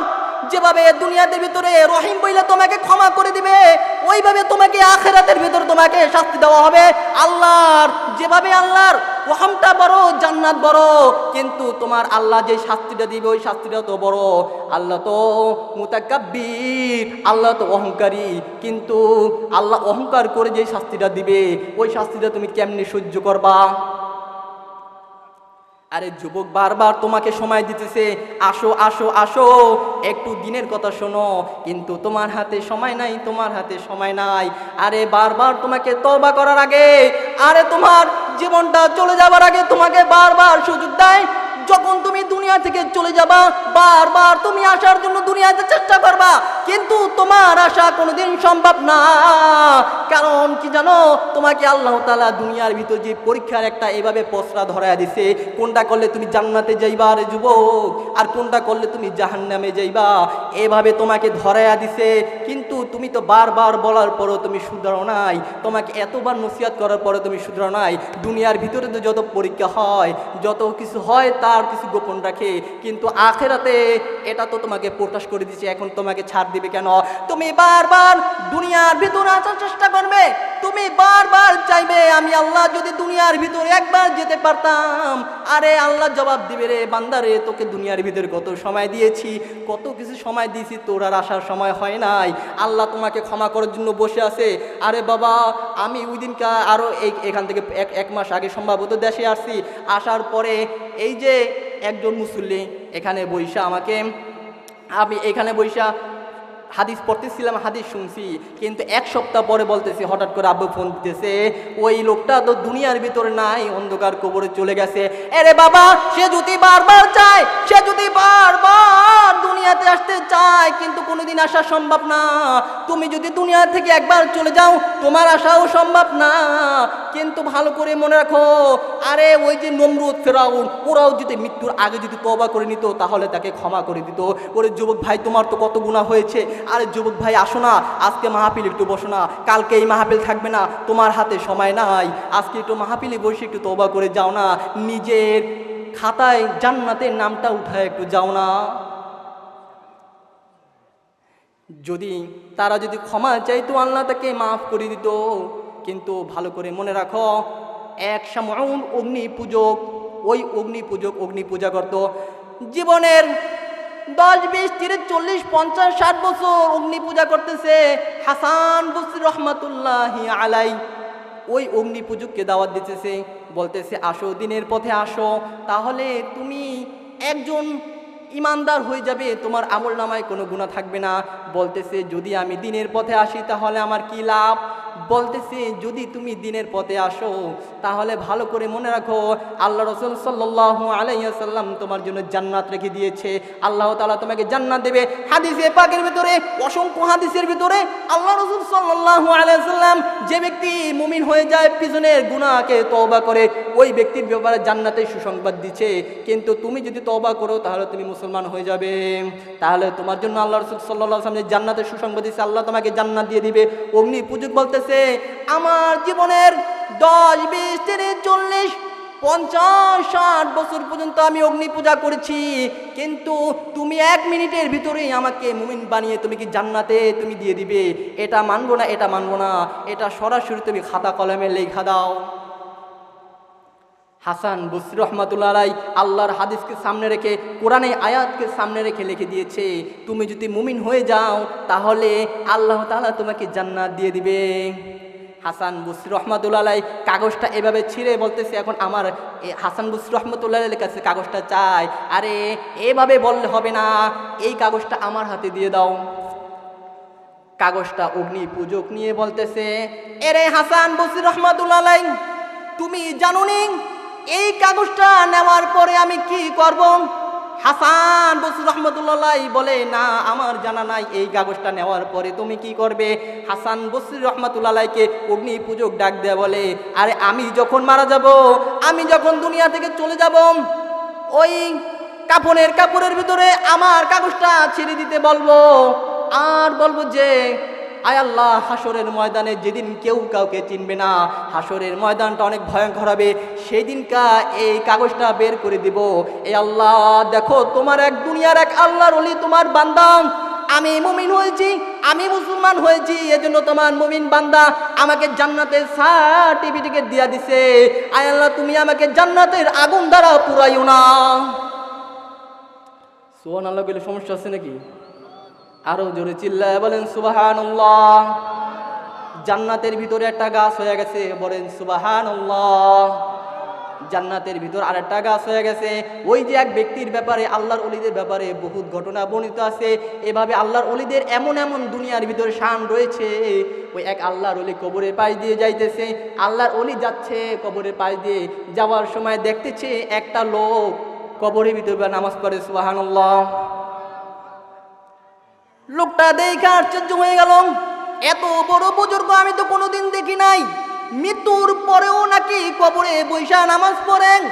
যেভাবে দুনিয়াদের ভিতরে রহিম বইলে তোমাকে ক্ষমা করে দিবে, ওইভাবে তোমাকে আখিরাতের ভিতরে তোমাকে শাস্তি দেওয়া হবে। আল্লাহর যেভাবে আল্লাহর রহমটা বড়, জান্নাত বড়, কিন্তু তোমার আল্লাহ যে শাস্তিটা দিবে ওই শাস্তিটা তো বড়। আল্লাহ তো মুতাকাব্বির, আল্লাহ তো অহংকারী, কিন্তু আল্লাহ অহংকার করে যে শাস্তিটা দিবে ওই শাস্তিটা তুমি কেমনে সহ্য করবা? আরে যুবক, বারবার তোমাকে সময় দিতেছে, আসো আসো আসো, একটু দিনের কথা শোনো, কিন্তু তোমার হাতে সময় নাই, তোমার হাতে সময় নাই। আরে বারবার তোমাকে তওবা করার আগে, আরে তোমার জীবনটা চলে যাবার আগে তোমাকে বারবার সুযোগ দেয়। যখন তুমি দুনিয়া থেকে চলে যাবা, বারবার তুমি আসার জন্য দুনিয়াতে চেষ্টা করবা, কিন্তু তোমার আশা কোনোদিন সম্ভব না। কারণ কি জানো, তোমাকে আল্লাহ তাআলা দুনিয়ার ভিতর যে পরীক্ষার একটা এভাবে পসরা ধরায়া দিছে, কোনটা করলে তুমি জান্নাতে যাইবা রে যুবক, আর কোনটা করলে তুমি জাহান্নামে যাইবা, এভাবে তোমাকে ধরায়া দিছে। কিন্তু তুমি তো বারবার বলার পরও তুমি শুধরাও নাই, তোমাকে এতবার নসিহত করার পরে তুমি শুধরাও নাই। দুনিয়ার ভিতরে তো যত পরীক্ষা হয়, যত কিছু হয়, তার কিছু গোপন রাখে। দিয়েছে, কিন্তু আখেরাতে এটা তো তোমাকে প্রকাশ করে দিয়েছে, এখন তোমাকে ছাড় দিবে কেন? তুমি বারবার দুনিয়ার ভিতরে আসার চেষ্টা করবে, তুমি বারবার চাইবে আমি আল্লাহ যদি দুনিয়ার ভিতরে একবার যেতে পারতাম। আরে আল্লাহ জবাব দিবে, রে বান্দারে তোকে দুনিয়ার ভিতরে কত সময় দিয়েছি, কত কিছু সময় দিয়েছি, তোর আর আসার সময় হয় নাই। আল্লাহ তোমাকে ক্ষমা করার জন্য বসে আছে। আরে বাবা, আমি ওই দিনকা আরও এখান থেকে এক মাস আগে সম্ভবত দেশে আসছি, আসার পরে এই যে একজন মুসল্লি এখানে বৈশা আমি এখানে বৈশা হাদিস পড়তেছিলাম, হাদিস শুনছি, কিন্তু এক সপ্তাহ পরে বলতেছি, হঠাৎ করে আব্বু ফোন দিতেছে, ওই লোকটা তো দুনিয়ার ভিতরে নাই, অন্ধকার কবরে চলে গেছে। আরে বাবা, সে যদি বারবার চায়, সে যদি বারবার দুনিয়াতে আসতে চায়, কিন্তু কোনোদিন আসা সম্ভব না। তুমি যদি দুনিয়া থেকে একবার চলে যাও, তোমার আসাও সম্ভব না। কিন্তু ভালো করে মনে রাখো, আরে ওই যে নমরুদ, ফেরাউন, ওরাও যদি মৃত্যুর আগে যদি তওবা করে নিত, তাহলে তাকে ক্ষমা করে দিত। ওরে যুবক ভাই, তোমার তো কত গুনাহ হয়েছে। আরে যুবক ভাই, আসো না, আজকে মাহফিল একটু বসো না, কালকে এই মাহফিল থাকবে না, তোমার হাতে সময় নাই, আজকে একটু মাহফিলে বসে একটু তওবা করে যাও না, নিজের খাতায় জান্নাতের নামটা উঠায় একটু যাও না। যদি তারা যদি ক্ষমা চাইতো, আল্লাহ তাকে মাফ করে দিত। কিন্তু ভালো করে মনে রাখো, এক শামউন অগ্নি পূজক, ওই অগ্নি পূজা করত, জীবনের 10, 20, 30, 40, 50, 60 বছর অগ্নি পূজা করতেছে। হাসান বসরি রহমাতুল্লাহি আলাই ওই অগ্নি পূজককে দাওয়াত দিতেছে, বলতেছে আসো, দিনের পথে আসো, তাহলে তুমি একজন ইমানদার হয়ে যাবে, তোমার আমল নামায় কোনো গুনাহ থাকবে না। বলতেছে যদি আমি দিনের পথে আসি তাহলে আমার কি লাভ? বলতেছে যদি তুমি দিনের পথে আসো, তাহলে ভালো করে মনে রাখো, আল্লাহ রাসূল সাল্লাল্লাহু আলাইহি ওয়াসাল্লাম তোমার জন্য জান্নাত রেখে দিয়েছে। আল্লাহ তাআলা তোমাকে জান্নাত দেবে। হাদিসে পাকের ভিতরে, অসংখ্য হাদিসের ভিতরে আল্লাহ রাসূল সাল্লাল্লাহু আলাইহি ওয়াসাল্লাম, যে ব্যক্তি মুমিন হয়ে যায়, পিছনের গুনাহকে তওবা করে, ওই ব্যক্তির ব্যাপারে জান্নাতের সুসংবাদ দিচ্ছে। কিন্তু তুমি যদি তওবা করো, তাহলে তুমি মুসলমান হয়ে যাবে, তাহলে তোমার জন্য আল্লাহ রাসূল সাল্লাল্লাহু আলাইহি ওয়াসাল্লাম জান্নাতের সুসংবাদ দিচ্ছে, আল্লাহ তোমাকে জান্নাত দিয়ে দিবে। অগ্নি পূজক বলতেছে আমার জীবনের 10, 20, 30, 40, 50, 60 বছর পর্যন্ত আমি অগ্নি পূজা করেছি, কিন্তু তুমি 1 মিনিটের ভিতরেই আমাকে মুমিন বানিয়ে তুমি কি জান্নাতে তুমি দিয়ে দিবে? এটা মানবো না, এটা মানবো না, এটা সরাসরি তুমি খাতা কলমে লেখা দাও। হাসান বসরি রহমাতুল্লাহ আলাইহি আল্লাহর হাদিসকে সামনে রেখে, কোরআনের আয়াতকে সামনে রেখে লিখে দিয়েছে, তুমি যদি মুমিন হয়ে যাও, তাহলে আল্লাহ তাআলা তোমাকে জান্নাত দিয়ে দিবে। হাসান বসরি রহমাতুল্লাহ আলাইহি কাগজটা এভাবে ছিঁড়ে বলতেছে, এখন আমার হাসান বসরি রহমাতুল্লাহ আলাইহির কাছে কাগজটা চাই। আরে এভাবে বললে হবে না, এই কাগজটা আমার হাতে দিয়ে দাও। কাগজটা অগ্নি পূজক নিয়ে বলতেছে, এরে হাসান বসরি রহমাতুল্লাহ আলাইহি, তুমি জানো নি এই কাগজটা নেওয়ার পরে আমি কি করব? হাসান বসরি রহমাতুল্লাহ আলাইহি বলে, না, আমার জানা নাই এই কাগজটা নেওয়ার পরে তুমি কি করবে। হাসান বসরি রহমাতুল্লাহ আলাইহিকে অগ্নি পূজক ডাক দেয়া বলে, আরে আমি যখন মারা যাব, আমি যখন দুনিয়া থেকে চলে যাব, ওই কাপড়ের ভিতরে আমার কাগজটা ছেড়ে দিতে বলবো, আর বলবো যে আয় আল্লাহ, হাসরের ময়দানে যেদিন কেউ কাউকে চিনবে না, হাসরের ময়দানটা অনেক ভয়ঙ্কর হবে, সেই দিনকা এই কাগজটা বের করে দিব। এ আল্লাহ, দেখো তোমার এক দুনিয়ার এক আল্লাহর ওলি, তোমার বান্দা, আমি মুমিন হয়েছি, আমি মুসলমান হয়েছি, এজন্য তোমার মুমিন বান্দা আমাকে জান্নাতের সার্টিফিকেট দিয়া দিছে। আয় আল্লাহ, তুমি আমাকে জান্নাতের আগুন দ্বারা পুরাইও না। সুবহানাল্লাহ বলে সমস্যা আছে নাকি? আরো জোরে চিল্লায় বলেন সুবহানাল্লাহ। জান্নাতের ভিতরে একটা গাছ হয়ে গেছে, বলেন সুবহানাল্লাহ। জান্নাতের ভিতর আরেকটা গাছ হয়ে গেছে। ওই যে এক ব্যক্তির ব্যাপারে, আল্লাহর ওলিদের ব্যাপারে বহুত ঘটনা বর্ণিত আছে। এভাবে আল্লাহর ওলিদের এমন এমন দুনিয়ার ভিতরে শান রয়েছে। ওই এক আল্লাহর ওলি কবরের পাশ দিয়ে যাইতেছে, আল্লাহর ওলি যাচ্ছে কবরের পাশ দিয়ে, যাওয়ার সময় দেখতেছে একটা লোক কবরের ভিতরে নামাজ পড়ে। সুবহানাল্লাহ। লোকটা দেখে আশ্চর্য হয়ে গেল, এত বড় বুজুর্গ আমি তো কোনোদিন দেখি নাই, মৃত্যুর পরেও নাকি কবরে বৈশা নামাজ পড়েন।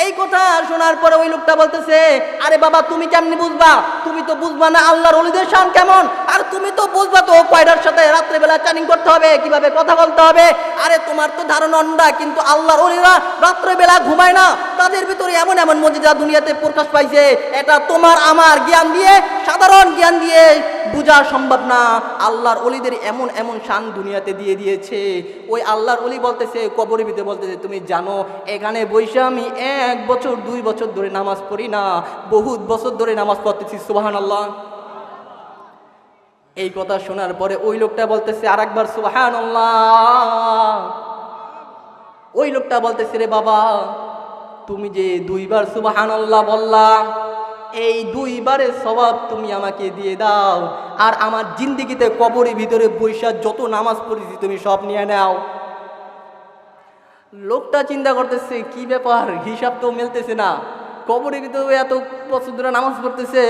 এই কথা শোনার পরে ওই লোকটা বলতেছে, আরে বাবা তুমি কেমনি বুঝবা, তুমি তো বুঝবা না আল্লাহর ওলিদের শান কেমন, আর তুমি তো বুঝবা তো কয়টার সাথে রাত্রেবেলা চ্যাটিং করতে হবে, কিভাবে কথা বলতে হবে। আরে তোমার তো ধারণা অন্যা, কিন্তু আল্লাহর ওলিরা রাত্রেবেলা ঘুমায় না, তাদের ভিতরে এমন এমন মুজিজা দুনিয়াতে প্রকাশ পাইছে, এটা তোমার আমার জ্ঞান দিয়ে, সাধারণ জ্ঞান দিয়ে বোঝা সম্ভব না। আল্লাহর ওলিদের এমন এমন শান দুনিয়াতে দিয়ে দিয়েছে। ওই আল্লাহর ওলি বলতেছে, কবরের ভিতরে বলতেছে, তুমি জানো এখানে বসে আমি 1 বছর 2 বছর ধরে নামাজ পড়ি না, বহুত বছর ধরে নামাজ পড়তেছি, সুবহানাল্লাহ। এই কথা শোনার পরে ওই লোকটা বলতেছে আরেকবার সুবহানাল্লাহ। ওই লোকটা বলতেছে, রে বাবা তুমি যে 2 বার সুবহানাল্লাহ বললা, এই 2 বারের সওয়াব তুমি আমাকে দিয়ে দাও, আর আমার জিন্দেগিতে কবরের ভিতরে বৈশা যত নামাজ পড়েছি তুমি সব নিয়ে নাও। লোকটা চিন্তা করতেছে, কি ব্যাপার, হিসাব তো মিলতেছে না, কবরের ভিতরে এত বছর ধরে নামাজ পড়তেছে,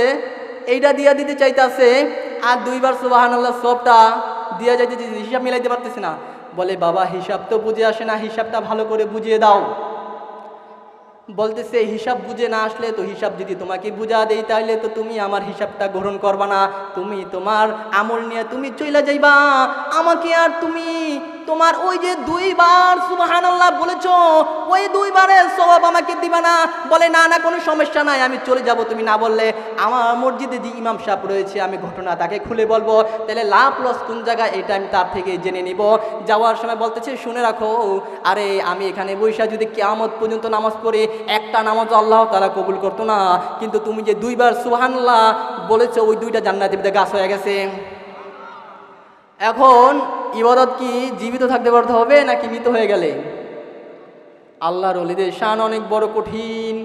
এইটা দিয়া দিতে চাইতেছে, আর 2 বার সুবহানাল্লাহ সবটা দিয়া যাইতেছে, হিসাব মিলাইতে পারতেছে না। বলে বাবা হিসাব তো বুঝে আসে না, হিসাবটা ভালো করে বুঝিয়ে দাও। বলতেছে হিসাব বুঝে না আসলে তো, হিসাব যদি তোমাকে বুঝা দেই তাহলে তো তুমি আমার হিসাবটা গ্রহণ করবা না, তুমি তোমার আমল নিয়ে তুমি চইলা যাইবা, আমাকে আর তুমি তোমার ওই যে 2 বার সুবহানাল্লাহ বলেছো ওই 2 বারের সওয়াব আমাকে দিবা না। বলে না না কোনো সমস্যা নাই, আমি চলে যাব তুমি না বললে। আমার মসজিদে যে ইমাম সাহেব রয়েছে আমি ঘটনা তাকে খুলে বলবো, তাহলে লাভ লস কোন জায়গায় এটা আমি তার থেকে জেনে নিব। যাওয়ার সময় বলতেছে, শুনে রাখো, আরে আমি এখানে বৈশা যদি কিয়ামত পর্যন্ত নামাজ পড়ি, একটা নামাজ আল্লাহ তাআলা কবুল করতো না, কিন্তু তুমি যে 2 বার সুবহানাল্লাহ বলেছো ওই 2টা জান্নাতের ভিতরে গাছ হয়ে গেছে। এখন ইবাদত কি জীবিত থাকতে পারতে হবে নাকি মৃত হয়ে গেলে? আল্লাহর ওলিদের শান অনেক বড় কঠিন।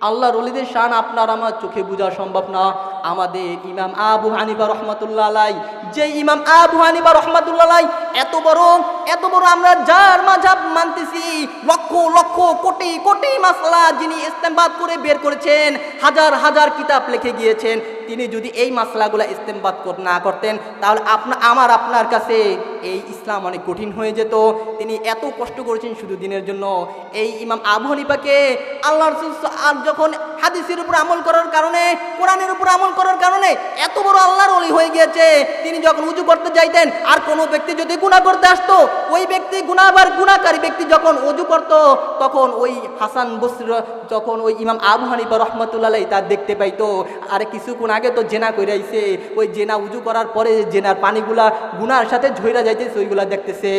আল্লাহর ওলিদের শান আপনার আমার চোখে বোঝা সম্ভব না। আমাদের ইমাম আবু হানিফা রহমাতুল্লাহ আলাইহি, যে ইমাম আবু হানিফা রহমাতুল্লাহ আলাইহি এত বড় আমরা যার মাযহাব মানতেছি, লক্ষ লক্ষ কোটি কোটি মাসলা যিনি ইস্তেমবাদ করে বের করেছেন, হাজার হাজার কিতাব লিখে গিয়েছেন, তিনি যদি এই মাসলাগুলা ইস্তেমবাদ না করতেন তাহলে আপনার কাছে এই ইসলাম অনেক কঠিন হয়ে যেত। তিনি এত কষ্ট করেছেন শুধু দিনের জন্য। এই ইমাম আবু হানিফাকে আল্লাহ রাসূল আর যখন হাদিসের উপর আমল করার কারণে, কোরআনের উপর আমল করার কারণে এত বড় আল্লাহর ওলি হয়ে গিয়েছে, তিনি যখন উজু করতে যাইতেন আর কোনো ব্যক্তি যদি গুনাহ করতে আসতো, ওই ব্যক্তি গুনাহকারী ব্যক্তি যখন উজু করত, তখন ওই হাসান বসরি যখন ওই ইমাম আবু হানিফা রহমাতুল্লাহ আলাইহি তার দেখতে পাইতো, আরে কিছুক্ষণ আগে তো জেনা কইরা আইছে, ওই জেনা উজু করার পরে জেনার পানিগুলা গুনার সাথে ঝইরা যাইতেছে, ওইগুলা দেখতেছে।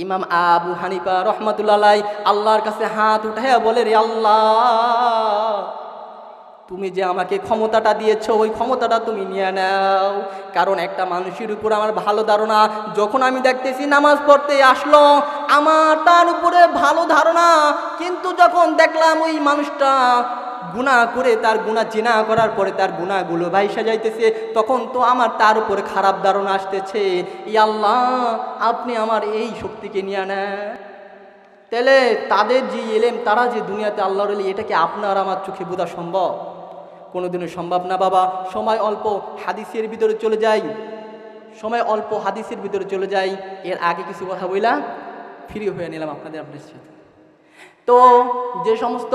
ইমাম আবু হানিফা রহমাতুল্লাহ আলাইহি আল্লাহর কাছে হাত উঠাইয়া বলে, রে আল্লাহ তুমি যে আমাকে ক্ষমতাটা দিয়েছো ওই ক্ষমতাটা তুমি নিয়ে নাও, কারণ একটা মানুষের উপর আমার ভালো ধারণা, যখন আমি দেখতেছি নামাজ পড়তে আসলো আমার তার উপরে ভালো ধারণা, কিন্তু যখন দেখলাম ওই মানুষটা গুনাহ করে, তার গুনাহ জিনা করার পরে তার গুনাহগুলো ভাইসা যাইতেছে, তখন তো আমার তার উপরে খারাপ ধারণা আসতেছে। ইয়া আল্লাহ আপনি আমার এই শক্তিকে নিয়ে নেন। তাহলে তাদের যে ইলম, তারা যে দুনিয়াতে আল্লাহর ওলি, এটাকে আপনার আমার চোখে বোঝা সম্ভব? কোনোদিনও সম্ভব না বাবা। সময় অল্প, হাদিসের ভিতরে চলে যাই, হাদিসের ভিতরে চলে যাই। এর আগে কিছু কথা বইলা ফ্রি হয়ে নিলাম আপনাদের সাথে। তো যে সমস্ত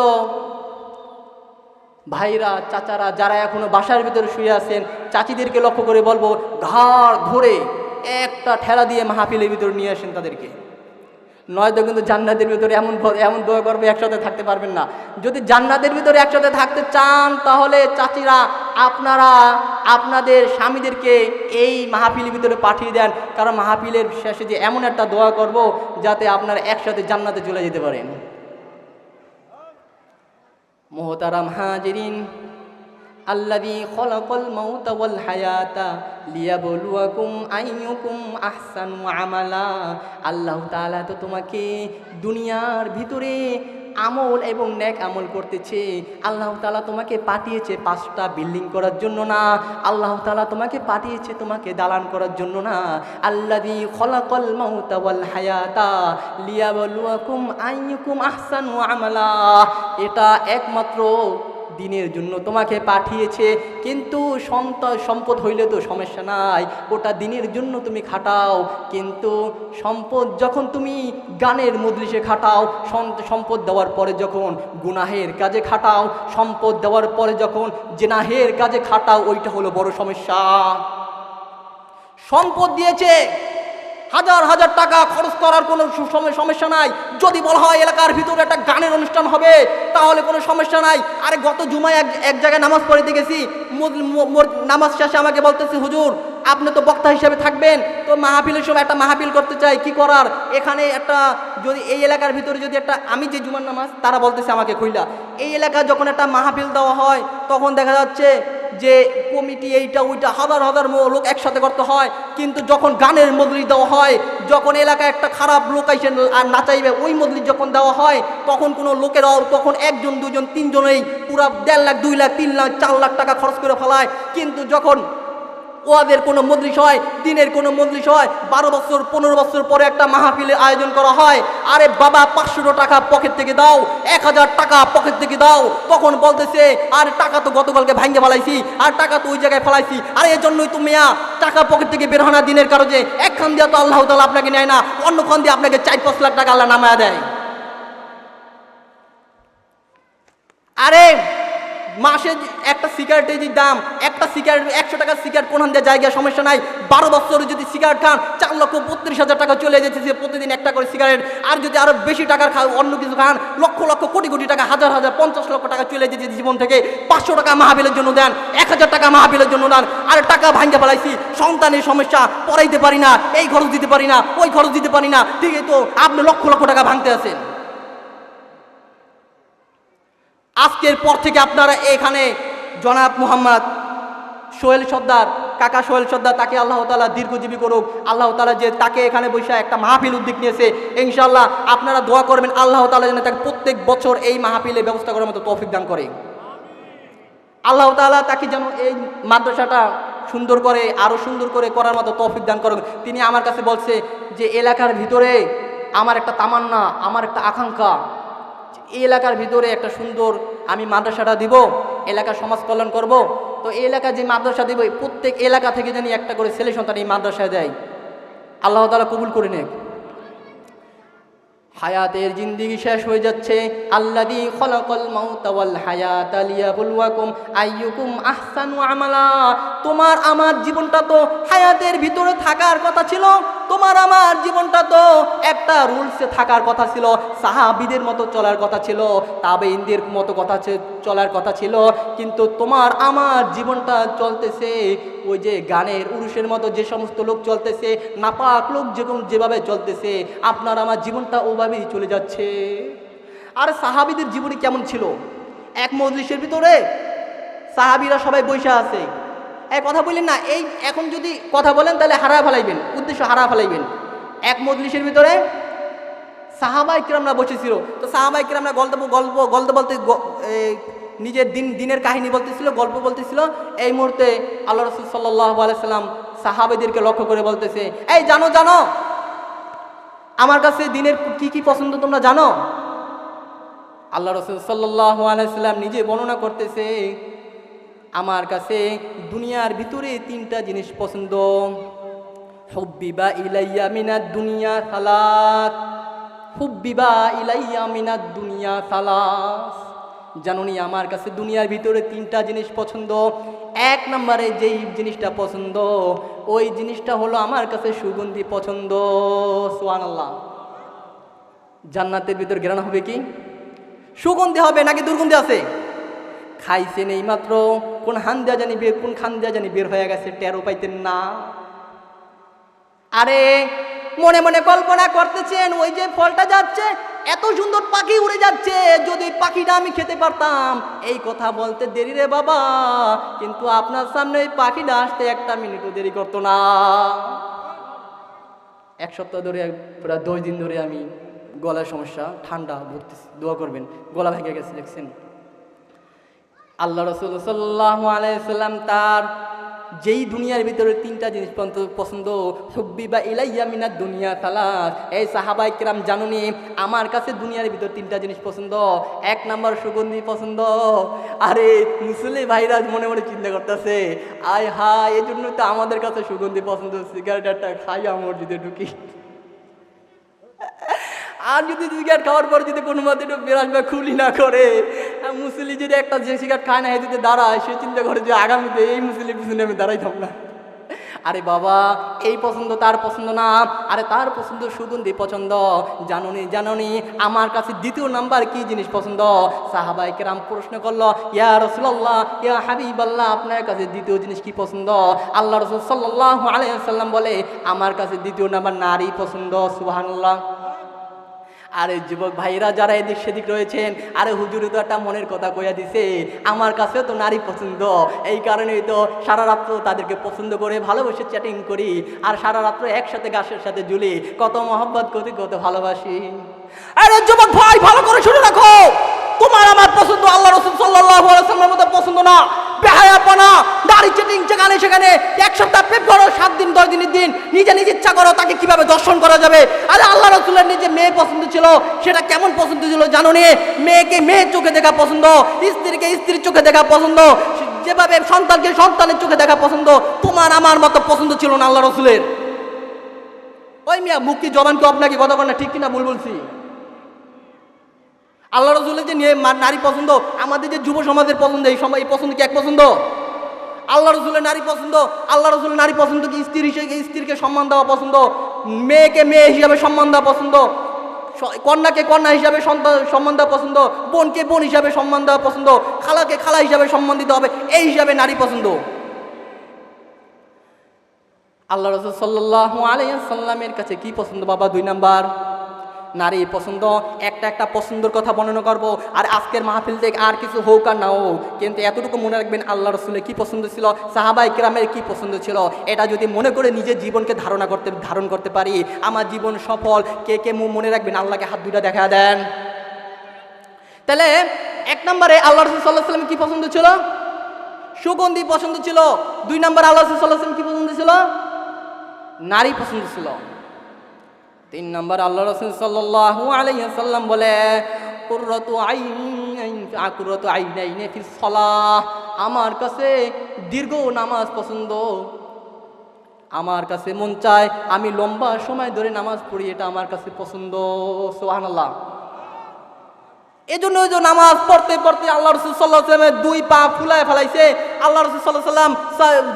ভাইরা চাচারা যারা এখনো বাসার ভিতরে শুয়ে আছেন, চাচিদেরকে লক্ষ্য করে বলবো, ঘাড় ধরে একটা ঠেলা দিয়ে মাহফিলের ভিতরে নিয়ে আসেন তাদেরকে, নয়তো কিন্তু জান্নাতের ভিতরে এমন দোয়া করবে একসাথে থাকতে পারবেন না। যদি জান্নাতের ভিতরে একসাথে থাকতে চান তাহলে চাচিরা আপনারা আপনাদের স্বামীদেরকে এই মাহফিলের ভিতরে পাঠিয়ে দেন, কারণ মাহফিলের শেষে যে এমন একটা দোয়া করব যাতে আপনারা একসাথে জান্নাতে চলে যেতে পারেন। মুহতারাম হাজিরিন, আল্লাযী খালাকাল মাউতা ওয়াল হায়াতা লিয়াবলুয়াকুম আইয়ুকুম আহসানু আমালা। আল্লাহ তাআলা তো তোমাকে দুনিয়ার ভিতরে আমল এবং নেক আমল করতেছে। আল্লাহ তাআলা তোমাকে পাঠিয়েছে 5টা বিল্ডিং করার জন্য না, আল্লাহ তাআলা তোমাকে পাঠিয়েছে তোমাকে দালান করার জন্য না। আল্লাযী খালাকাল মাউতা ওয়াল হায়াতা লিয়াবলুয়াকুম আইয়ুকুম আহসানু আমালা, এটা একমাত্র দিনের জন্য তোমাকে পাঠিয়েছে, কিন্তু সম্পদ হইলে তো সমস্যা নাই, ওটা দিনের জন্য তুমি খাটাও। কিন্তু সম্পদ যখন তুমি গানের মজলিসে খাটাও, সম্পদ দেওয়ার পরে যখন গুনাহের কাজে খাটাও, সম্পদ দেওয়ার পরে যখন জিনাহের কাজে খাটাও, ওইটা হলো বড় সমস্যা। সম্পদ দিয়েছে, হাজার হাজার টাকা খরচ করার কোনো সমস্যা নাই। যদি বলা হয় এলাকার ভিতরে একটা গানের অনুষ্ঠান হবে, তাহলে কোনো সমস্যা নাই। আরে গত জুমায় এক জায়গায় নামাজ পড়িতে গেছি, নামাজ শেষে আমাকে বলতেছি, হুজুর আপনি তো বক্তা হিসেবে থাকবেন, তো মাহফিলের সময় একটা মাহফিল করতে চাই, কি করার? এখানে একটা যদি এই এলাকার ভিতরে যদি একটা, আমি যে জুমার নামাজ, তারা বলতেছে আমাকে খুইলা, এই এলাকায় যখন একটা মাহফিল দেওয়া হয়, তখন দেখা যাচ্ছে যে কমিটি এইটা ওইটা হাজার হাজার লোক একসাথে করতে হয়। কিন্তু যখন গানের মজলিস দেওয়া হয়, যখন এলাকায় একটা খারাপ লোক আইসে আর নাচাইবে, ওই মজলিস যখন দেওয়া হয়, তখন কোনো লোকের, তখন একজন দুজন তিনজনেই পুরা 1.5 লাখ 2 লাখ 3 লাখ 4 লাখ টাকা খরচ করে ফেলায়। কিন্তু যখন ওয়াদের কোনো মজলিস হয়, দিনের কোনো মজলিস হয়, 12 বছর 15 বছর পরে একটা মাহফিলের আয়োজন করা হয়, আরে বাবা 500 টাকা পকেট থেকে দাও, 1000 টাকা পকেট থেকে দাও, তখন বলতেছে আর টাকা তো গতকালকে ভাঙ্গে ফেলাইছি, আর টাকা তো ওই জায়গায় ফেলাইছি। আর এই জন্যই তো মিয়া টাকা পকেট থেকে বের হয় না দিনের কারণে। একখান দিয়ে তো আল্লাহ তাআলা আপনাকে নেয় না, অন্যখান দিয়ে আপনাকে 4-5 লাখ টাকা আল্লাহ নামায়া দেয়। আরে মাসে একটা সিগারেটের যে দাম, একটা সিগারেট 100 টাকার সিগারেট কোন দিয়ে জায়গা সমস্যা নাই। 12 বছরে যদি সিগারেট খান, 4,32,000 টাকা চলে যেতেছে প্রতিদিন একটা করে সিগারেট। আর যদি আরো বেশি টাকার অন্য কিছু খান, লক্ষ লক্ষ কোটি কোটি টাকা, হাজার হাজার 50 লক্ষ টাকা চলে যেতে জীবন থেকে। 500 টাকা মাহফিলের জন্য দেন, 1000 টাকা মাহফিলের জন্য দেন, আর টাকা ভাঙ্গা ফেলাইছি, সন্তানের সমস্যা, পড়াইতে পারি না, এই খরচ দিতে পারি না, ওই খরচ দিতে পারি না, ঠিকই তো আপনি লক্ষ লক্ষ টাকা ভাঙতে আছেন। আজকের পর থেকে আপনারা এখানে জনাব মোহাম্মদ সোহেল সর্দার, কাকা সোহেল সর্দার, তাকে আল্লাহ তাআলা দীর্ঘজীবী করুক। আল্লাহ তাআলা যে তাকে এখানে বসে একটা মাহফিল উদ্যোগ নিয়েছে, ইনশাআল্লাহ আপনারা দোয়া করবেন আল্লাহ তাআলা যেন তাকে প্রত্যেক বছর এই মাহফিলের ব্যবস্থা করার মতো তৌফিক দান করে। আল্লাহ তাআলা তাকে যেন এই মাদ্রাসাটা সুন্দর করে, আরো সুন্দর করে করার মতো তৌফিক দান করুক। তিনি আমার কাছে বলছে যে এলাকার ভিতরে আমার একটা তামান্না, আমার একটা আকাঙ্ক্ষা, এই এলাকার ভিতরে একটা সুন্দর আমি মাদ্রাসাটা দিব, এলাকার সমাজ কল্যাণ করব। তো এই এলাকা যে মাদ্রাসা দিব, প্রত্যেক এলাকা থেকে জানি একটা করে ছেলে সন্তান এই মাদ্রাসায় দেয়। আল্লাহ তাআলা কবুল করে নেক। হায়াতের জিন্দেগি শেষ হয়ে যাচ্ছে। আল্লাযী খলাকাল মাউতা ওয়াল হায়াতা লিয়াবলুয়াকুম আইয়ুকুম আহসানু আমালা। তোমার আমার জীবনটা তো হায়াতের ভিতরে থাকার কথা ছিল, তোমার আমার জীবনটা তো একটা রুলসে থাকার কথা ছিল, সাহাবীদের মতো চলার কথা ছিল, তাবেঈনদের মতো কথা চলার কথা ছিল। কিন্তু তোমার আমার জীবনটা চলতেছে ওই যে গানের উরুষের মতো, যে সমস্ত লোক চলতেছে, নাপাক লোক যেভাবে চলতেছে, আপনার আমার জীবনটা ওভাবেই চলে যাচ্ছে। আর সাহাবীদের জীবনী কেমন ছিল? এক মজলিসের ভিতরে সাহাবীরা সবাই বসে আছে, এক কথা বললেন না, এই এখন যদি কথা বলেন তাহলে হারা ফেলাইবেন, উদ্দেশ্য হারা ফেলাইবেন। এক মজলিসের ভিতরে সাহাবায়ে কিরামরা বসেছিল, তো সাহাবায়ে কিরামরা গল্প বলতে নিজের দিনের কাহিনী বলতেছিল, গল্প বলতেছিল। এই মুহূর্তে আল্লাহ রাসূল সাল্লাল্লাহু আলাইহি সাল্লাম সাহাবাদেরকে লক্ষ্য করে বলতেছে, এই জানো আমার কাছে দিনের কি কি পছন্দ তোমরা জানো? আল্লাহ রাসূল সাল্লাল্লাহু আলাইহি সাল্লাম নিজে বর্ণনা করতেছে, আমার কাছে দুনিয়ার ভিতরে 3টা জিনিস পছন্দ। হুব্বিবা ইলাইয়া মিনাদ দুনিয়া সালাত, হুব্বিবা ইলাইয়া মিনাদ দুনিয়া সালাস। জানুনি আমার কাছে দুনিয়ার ভিতরে 3টা জিনিস পছন্দ। 1 নম্বরে যেই জিনিসটা পছন্দ, ওই জিনিসটা হলো আমার কাছে সুগন্ধি পছন্দ। সুবহানাল্লাহ। জান্নাতের ভিতর ঘ্রাণ হবে কি? সুগন্ধি হবে নাকি দুর্গন্ধি আছে? খাইছেন এই মাত্র, কোন খান দিয়া জানি বের হয়ে গেছে, টেরও পাইতেন না। আরে মনে মনে কল্পনা করতেছেন, ওই যে ফলটা যাচ্ছে, এত সুন্দর পাখি উড়ে যাচ্ছে, যদি পাখিটা আমি খেতে পারতাম। এই কথা বলতে দেরি রে বাবা, কিন্তু আপনার সামনে ওই পাখিটা আসতে 1 মিনিটও দেরি করতো না। 1 সপ্তাহ ধরে, প্রায় 10 দিন ধরে আমি গলার সমস্যা, ঠান্ডা ভুগতেছি, দোয়া করবেন, গলা ভেঙে গেছে দেখছেন। আল্লাহ রাসূল সাল্লাল্লাহু আলাইহি সাল্লাম তার যেই দুনিয়ার ভিতরে তিনটা জিনিস পছন্দ, হুব্বি বা ইলাইয়া মিনাদ দুনিয়া সালাস। এই সাহাবায়ে কেরাম জানুনি আমার কাছে দুনিয়ার ভিতর তিনটা জিনিস পছন্দ। এক নাম্বার সুগন্ধি পছন্দ। আরে মুসলি ভাইরা মনে মনে চিন্তা করতেছে, আয় হায়, এই জন্য তো আমাদের কাছে সুগন্ধি পছন্দ। সিগারেট একটা খাই মসজিদে ঢুকি, আর যদি সিগারেট খাওয়ার পর যদি কোনো মতে একটু বিরাজ বা খুলি না করে, মুসলি যদি একটা যে সিগারেট খায় না, যদি দাঁড়ায়, সে চিন্তা করে যে আগামীতে এই মুসলির পিছনে আমি দাঁড়াইতাম না। আরে বাবা, এই পছন্দ তার পছন্দ না, আরে তার পছন্দ সুগন্ধি পছন্দ। জানুনি আমার কাছে দ্বিতীয় নাম্বার কি জিনিস পছন্দ? সাহাবায়ে কেরাম প্রশ্ন করলো, ইয়া রাসূলুল্লাহ, ইয়া হাবিবাল্লাহ, আপনার কাছে দ্বিতীয় জিনিস কি পছন্দ? আল্লাহ রাসূল সাল্লাল্লাহু আলাইহি ওয়াসাল্লাম বলে, আমার কাছে দ্বিতীয় নাম্বার নারী পছন্দ। সুবহানাল্লাহ। আরে যুবক ভাইরা যারা এদিক সেদিক রয়েছেন, আরে হুজুরে তো একটা মনের কথা কইয়া দিছে, আমার কাছেও তো নারী পছন্দ। এই কারণেই তো সারা রাত্র তাদেরকে পছন্দ করে ভালোবেসে চ্যাটিং করি, আর সারা রাত্র একসাথে গাছের সাথে ঝুলি, কত মহব্বত করি, কত ভালোবাসি। আরে যুবক ভাই, ভালো করে শুনে রাখো, তোমার আমার পছন্দ আল্লাহ রাসূল সাল্লাল্লাহু আলাইহি ওয়াসাল্লামের মতো পছন্দ না। বেহায়াপনা, দাড়ি চেটিং, যেখানে সেখানে এক সপ্তাহ প্রেম করো, 7 দিন 10 দিনের দিন নিজে নিজে ইচ্ছা করো, তাকে কিভাবে দর্শন করা যাবে? আরে আল্লাহ রাসূলের নিজে মেয়ে পছন্দ ছিল, সেটা কেমন পছন্দ ছিল জানো নি? মেয়েকে মেয়ের চোখে দেখা পছন্দ, স্ত্রীকে স্ত্রীর চোখে দেখা পছন্দ, যেভাবে সন্তানকে সন্তানের চোখে দেখা পছন্দ। তোমার আমার মতো পছন্দ ছিল না আল্লাহ রাসূলের। ওই মিয়া, মুক্তি জবান কি আপনাকে কথা বল না, ঠিক কিনা ভুল বলছি? আল্লাহ রাসূলের যে নারী পছন্দ, আমাদের যে যুব সমাজের পছন্দ, এই সময় এই পছন্দ কি এক পছন্দ? আল্লাহ রাসূলের নারী পছন্দ, আল্লাহ রাসূলের নারী পছন্দ কি স্ত্রী হিসেবে স্ত্রীকে সম্মান দেওয়া পছন্দ, মেয়েকে মেয়ে হিসাবে সম্মান দেওয়া পছন্দ, কন্যাকে কন্যা হিসাবে সম্মান দেওয়া পছন্দ, বোনকে বোন হিসাবে সম্মান দেওয়া পছন্দ, খালাকে খালা হিসাবে সম্মান দিতে হবে, এই হিসাবে নারী পছন্দ। আল্লাহ রাসূল সাল্লাল্লাহু আলাইহি ওয়াসাল্লামের কাছে কি পছন্দ বাবা? 2 নাম্বার নারী পছন্দ। একটা পছন্দের কথা বর্ণনা করবো, আর আজকের মাহফিল থেকে আর কিছু হোক আর না হোক, কিন্তু এতটুকু মনে রাখবেন আল্লাহ রাসূলের কি পছন্দ ছিল, সাহাবায়ে কেরামের কি পছন্দ ছিল। এটা যদি মনে করে নিজের জীবনকে ধারণ করতে পারি, আমার জীবন সফল। কে মনে রাখবেন? আল্লাহকে হাত দুইটা দেখা দেন। তাহলে 1 নম্বরে আল্লাহ রাসূল সাল্লাল্লাহু আলাইহি ওয়াসাল্লাম কি পছন্দ ছিল? সুগন্ধি পছন্দ ছিল। 2 নম্বর আল্লাহ রাসূল সাল্লাল্লাহু আলাইহি ওয়াসাল্লাম কি পছন্দ ছিল? নারী পছন্দ ছিল। 3 নম্বর আল্লাহ রাসূল সাল্লাল্লাহু আলাইহি ওয়াসাল্লাম বলে, কুররাতু আইনাইনি ফিস সালাহ, আমার কাছে দীর্ঘ নামাজ পছন্দ। আমার কাছে মন চায় আমি লম্বা সময় ধরে নামাজ পড়ি, এটা আমার কাছে পছন্দ। সুবহানাল্লাহ। এজন্য যে নামাজ পড়তে পড়তে আল্লাহ রাসূল সাল্লাল্লাহু আলাইহি ওয়াসাল্লামের 2 পা ফুলায় ফেলাইছে। আল্লাহ রাসূল সাল্লাল্লাহু আলাইহি ওয়াসাল্লাম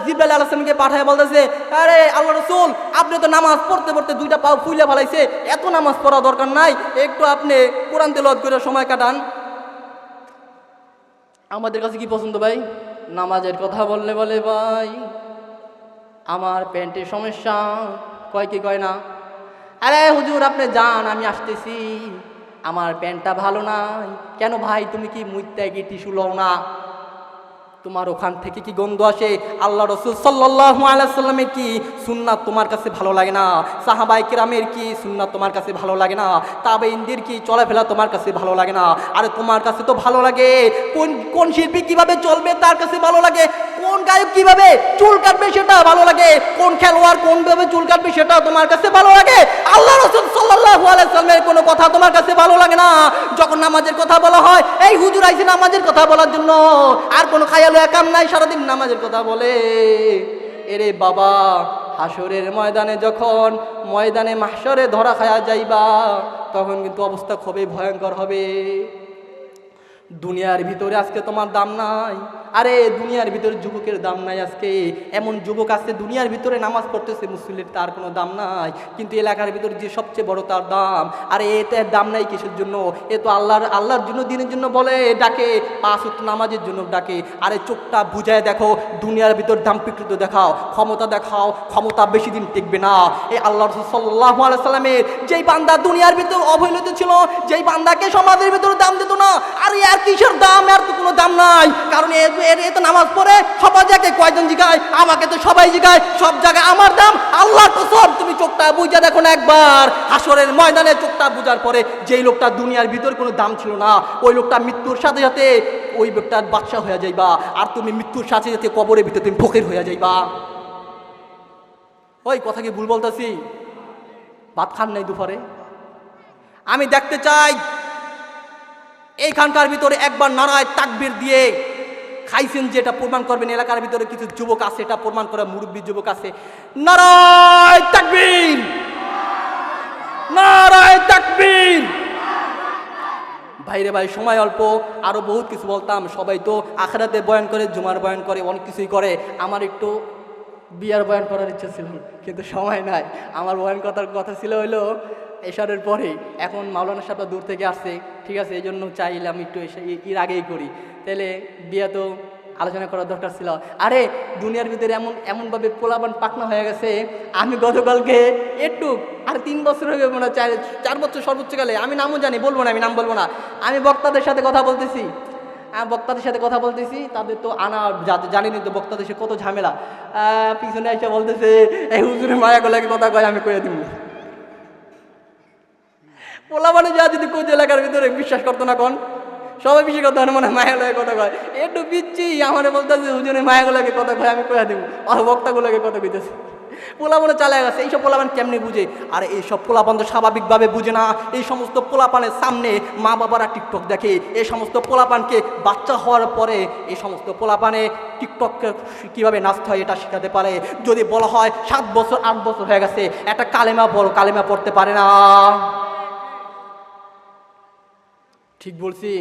জিবরাইল আলাইহিস সালামকে পাঠায় বলতেছে, আরে আল্লাহ রাসূল, আপনি তো নামাজ পড়তে পড়তে 2টা পা ফুলে ফেলাইছে, এত নামাজ পড়া দরকার নাই, একটু আপনি কোরআন তেলাওয়াত করে সময় কাটান। আমাদের কাছে কি পছন্দ ভাই? নামাজের কথা বললে বলে, ভাই আমার প্যান্টের সমস্যা, কয় কি কয় না, আরে হুজুর আপনি যান, আমি আসতেছি, আমার প্যান্টটা ভালো নাই। কেন ভাই, তুমি কি মুইতে কি টিস্যু লও না? তোমার ওখান থেকে কি গন্ধ আসে? আল্লাহ রাসূল সাল্লাল্লাহু আলাইহি ওয়াসাল্লামের কি সুন্নাত তোমার কাছে ভালো লাগে না? সাহাবায়ে কেরামের কি সুন্নাত তোমার কাছে ভালো লাগে না? তাবেঈনদের কি চলাফেরা তোমার কাছে ভালো লাগে না? আরে তোমার কাছে তো ভালো লাগে। কোন শিল্পী কিভাবে চলবে তার কাছে ভালো লাগে, কোন গায়ক কিভাবে চুল কাটবে সেটা ভালো লাগে, কোন খেলোয়াড় কোনভাবে চুল কাটবে সেটা তোমার কাছে ভালো লাগে। আল্লাহ রাসূল সাল্লাল্লাহু আলাইহি ওয়াসাল্লামের কোনো কথা তোমার কাছে ভালো লাগে না। যখন নামাজের কথা বলা হয়, এই হুজুর আইছে নামাজের কথা বলার জন্য, আর কোনো খায়াল কাম নাই, সারাদিন নামাজের কথা বলে। এরে বাবা, হাসরের ময়দানে যখন ময়দানে মাহশরে ধরা খায়া যাইবা, তখন কিন্তু অবস্থা খুবই ভয়ঙ্কর হবে। দুনিয়ার ভিতরে আজকে তোমার দাম নাই। আরে দুনিয়ার ভিতরে যুবকের দাম নাই আজকে। এমন যুবক আছে দুনিয়ার ভিতরে নামাজ পড়তেছে, মুসলিমের তার কোনো দাম নাই, কিন্তু এলাকার ভিতরে যে সবচেয়ে বড় তার দাম। আরে এটার দাম নাই কিসের জন্য? এ তো আল্লাহর জন্য, দিনের জন্য বলে ডাকে, 5 ওয়াক্ত নামাজের জন্য ডাকে। আরে চোখটা বুঝায় দেখো, দুনিয়ার ভিতর দাম্পিকৃত দেখাও, ক্ষমতা দেখাও, ক্ষমতা বেশি দিন টিকবে না। এই আল্লাহ রাসূল সাল্লাল্লাহু আলাইহি ওয়াসাল্লামের যেই বান্দা দুনিয়ার ভিতর অবহেলিত ছিল, যেই বান্দাকে সমাজের ভিতরে দাম দিত না, আর আর কিসের দাম, আর তো কোনো দাম নাই। কারণ এ তো নামাজ পড়ে সবাই জায়গায় কয়জন জিগায়, আমাকে তো সবাই জিগায়, সব জায়গায় আমার দাম। আল্লাহ তো সব, তুমি চোখটা বুঝা দেখো না একবার, হাসরের ময়দানে চোখটা বুঝার পরে যেই লোকটা দুনিয়ার ভিতর কোনো দাম ছিল না, ওই লোকটা মৃত্যুর সাথে সাথে ওই লোকটার বাদশা হয়ে যাইবা, আর তুমি মৃত্যুর সাথে সাথে কবরের ভিতরে তুমি ফকির হয়ে যাইবা। ওই কথা কি ভুল বলতেছি? ভাত খান নাই দুপুরে? আমি দেখতে চাই এইখানকার ভিতরে একবার নারায় তাকবীর দিয়ে খাইছেন, যেটা প্রমাণ করবেন। এলাকার ভিতরে কিছু যুবক আছে, এটা প্রমাণ করে, মুরব্বী যুবক আছে। নারায় তাকবীর, নারায় তাকবীর। ভাইরে ভাই, সময় অল্প, আরো বহুত কিছু বলতাম। সবাই তো আখেরাতে বয়ান করে, জুমার বয়ান করে, অনেক কিছুই করে। আমার একটু বিয়ার বয়ান করার ইচ্ছা ছিল, কিন্তু সময় নাই। আমার বয়ান কথা ছিল হইলো এশারের পরে। এখন মাওলানা সাহেব দূর থেকে আসছে, ঠিক আছে, এই জন্য চাইলাম একটু এর আগেই করি। তাহলে বিয়া তো আলোচনা করার দরকার ছিল। আরে দুনিয়ার ভিতরে এমনভাবে পোলাপান পাকনা হয়ে গেছে। আমি গতকালকে একটু আর 3 বছর হয়ে গেল না, 4 বছর সর্বোচ্চ গেলে, আমি নামও জানি, বলবো না, আমি নাম বলবো না। আমি বক্তাদের সাথে কথা বলতেছি, তাদের তো জানিনি তো বক্তাদের সাথে কত ঝামেলা। পিছনে এসে বলতেছে, এই হুজুরে মায়া গলাকে কথা কয়, আমি কয়ে দিব। পোলা মানে যা যদি কোচ এলাকার ভিতরে বিশ্বাস করতো না, কোন সবাই বিশ্বাস করতো না, মানে মায়া গলাকে কথা কয়। একটু পিচ্ছি আমার বলতেছে হুজুরে মায়া গলাকে কথা কয়, আমি কয়ে দিব। আর বক্তাগুলোকে কথা কইতেছে। পোলাপানে চালিয়ে গেছে। এইসব পোলাপান কেমনি বুঝে? আর এইসব পোলাপান তো স্বাভাবিকভাবে বুঝে না। এই সমস্ত পোলাপানের সামনে মা বাবারা টিকটক দেখে। এই সমস্ত পোলাপানকে বাচ্চা হওয়ার পরে এই সমস্ত পোলাপানে টিকটককে কীভাবে নাচতে হয় এটা শেখাতে পারে। যদি বলা হয় 7 বছর 8 বছর হয়ে গেছে, একটা কালেমা পড়ো, কালেমা পড়তে পারে না। ঠিক বলছি?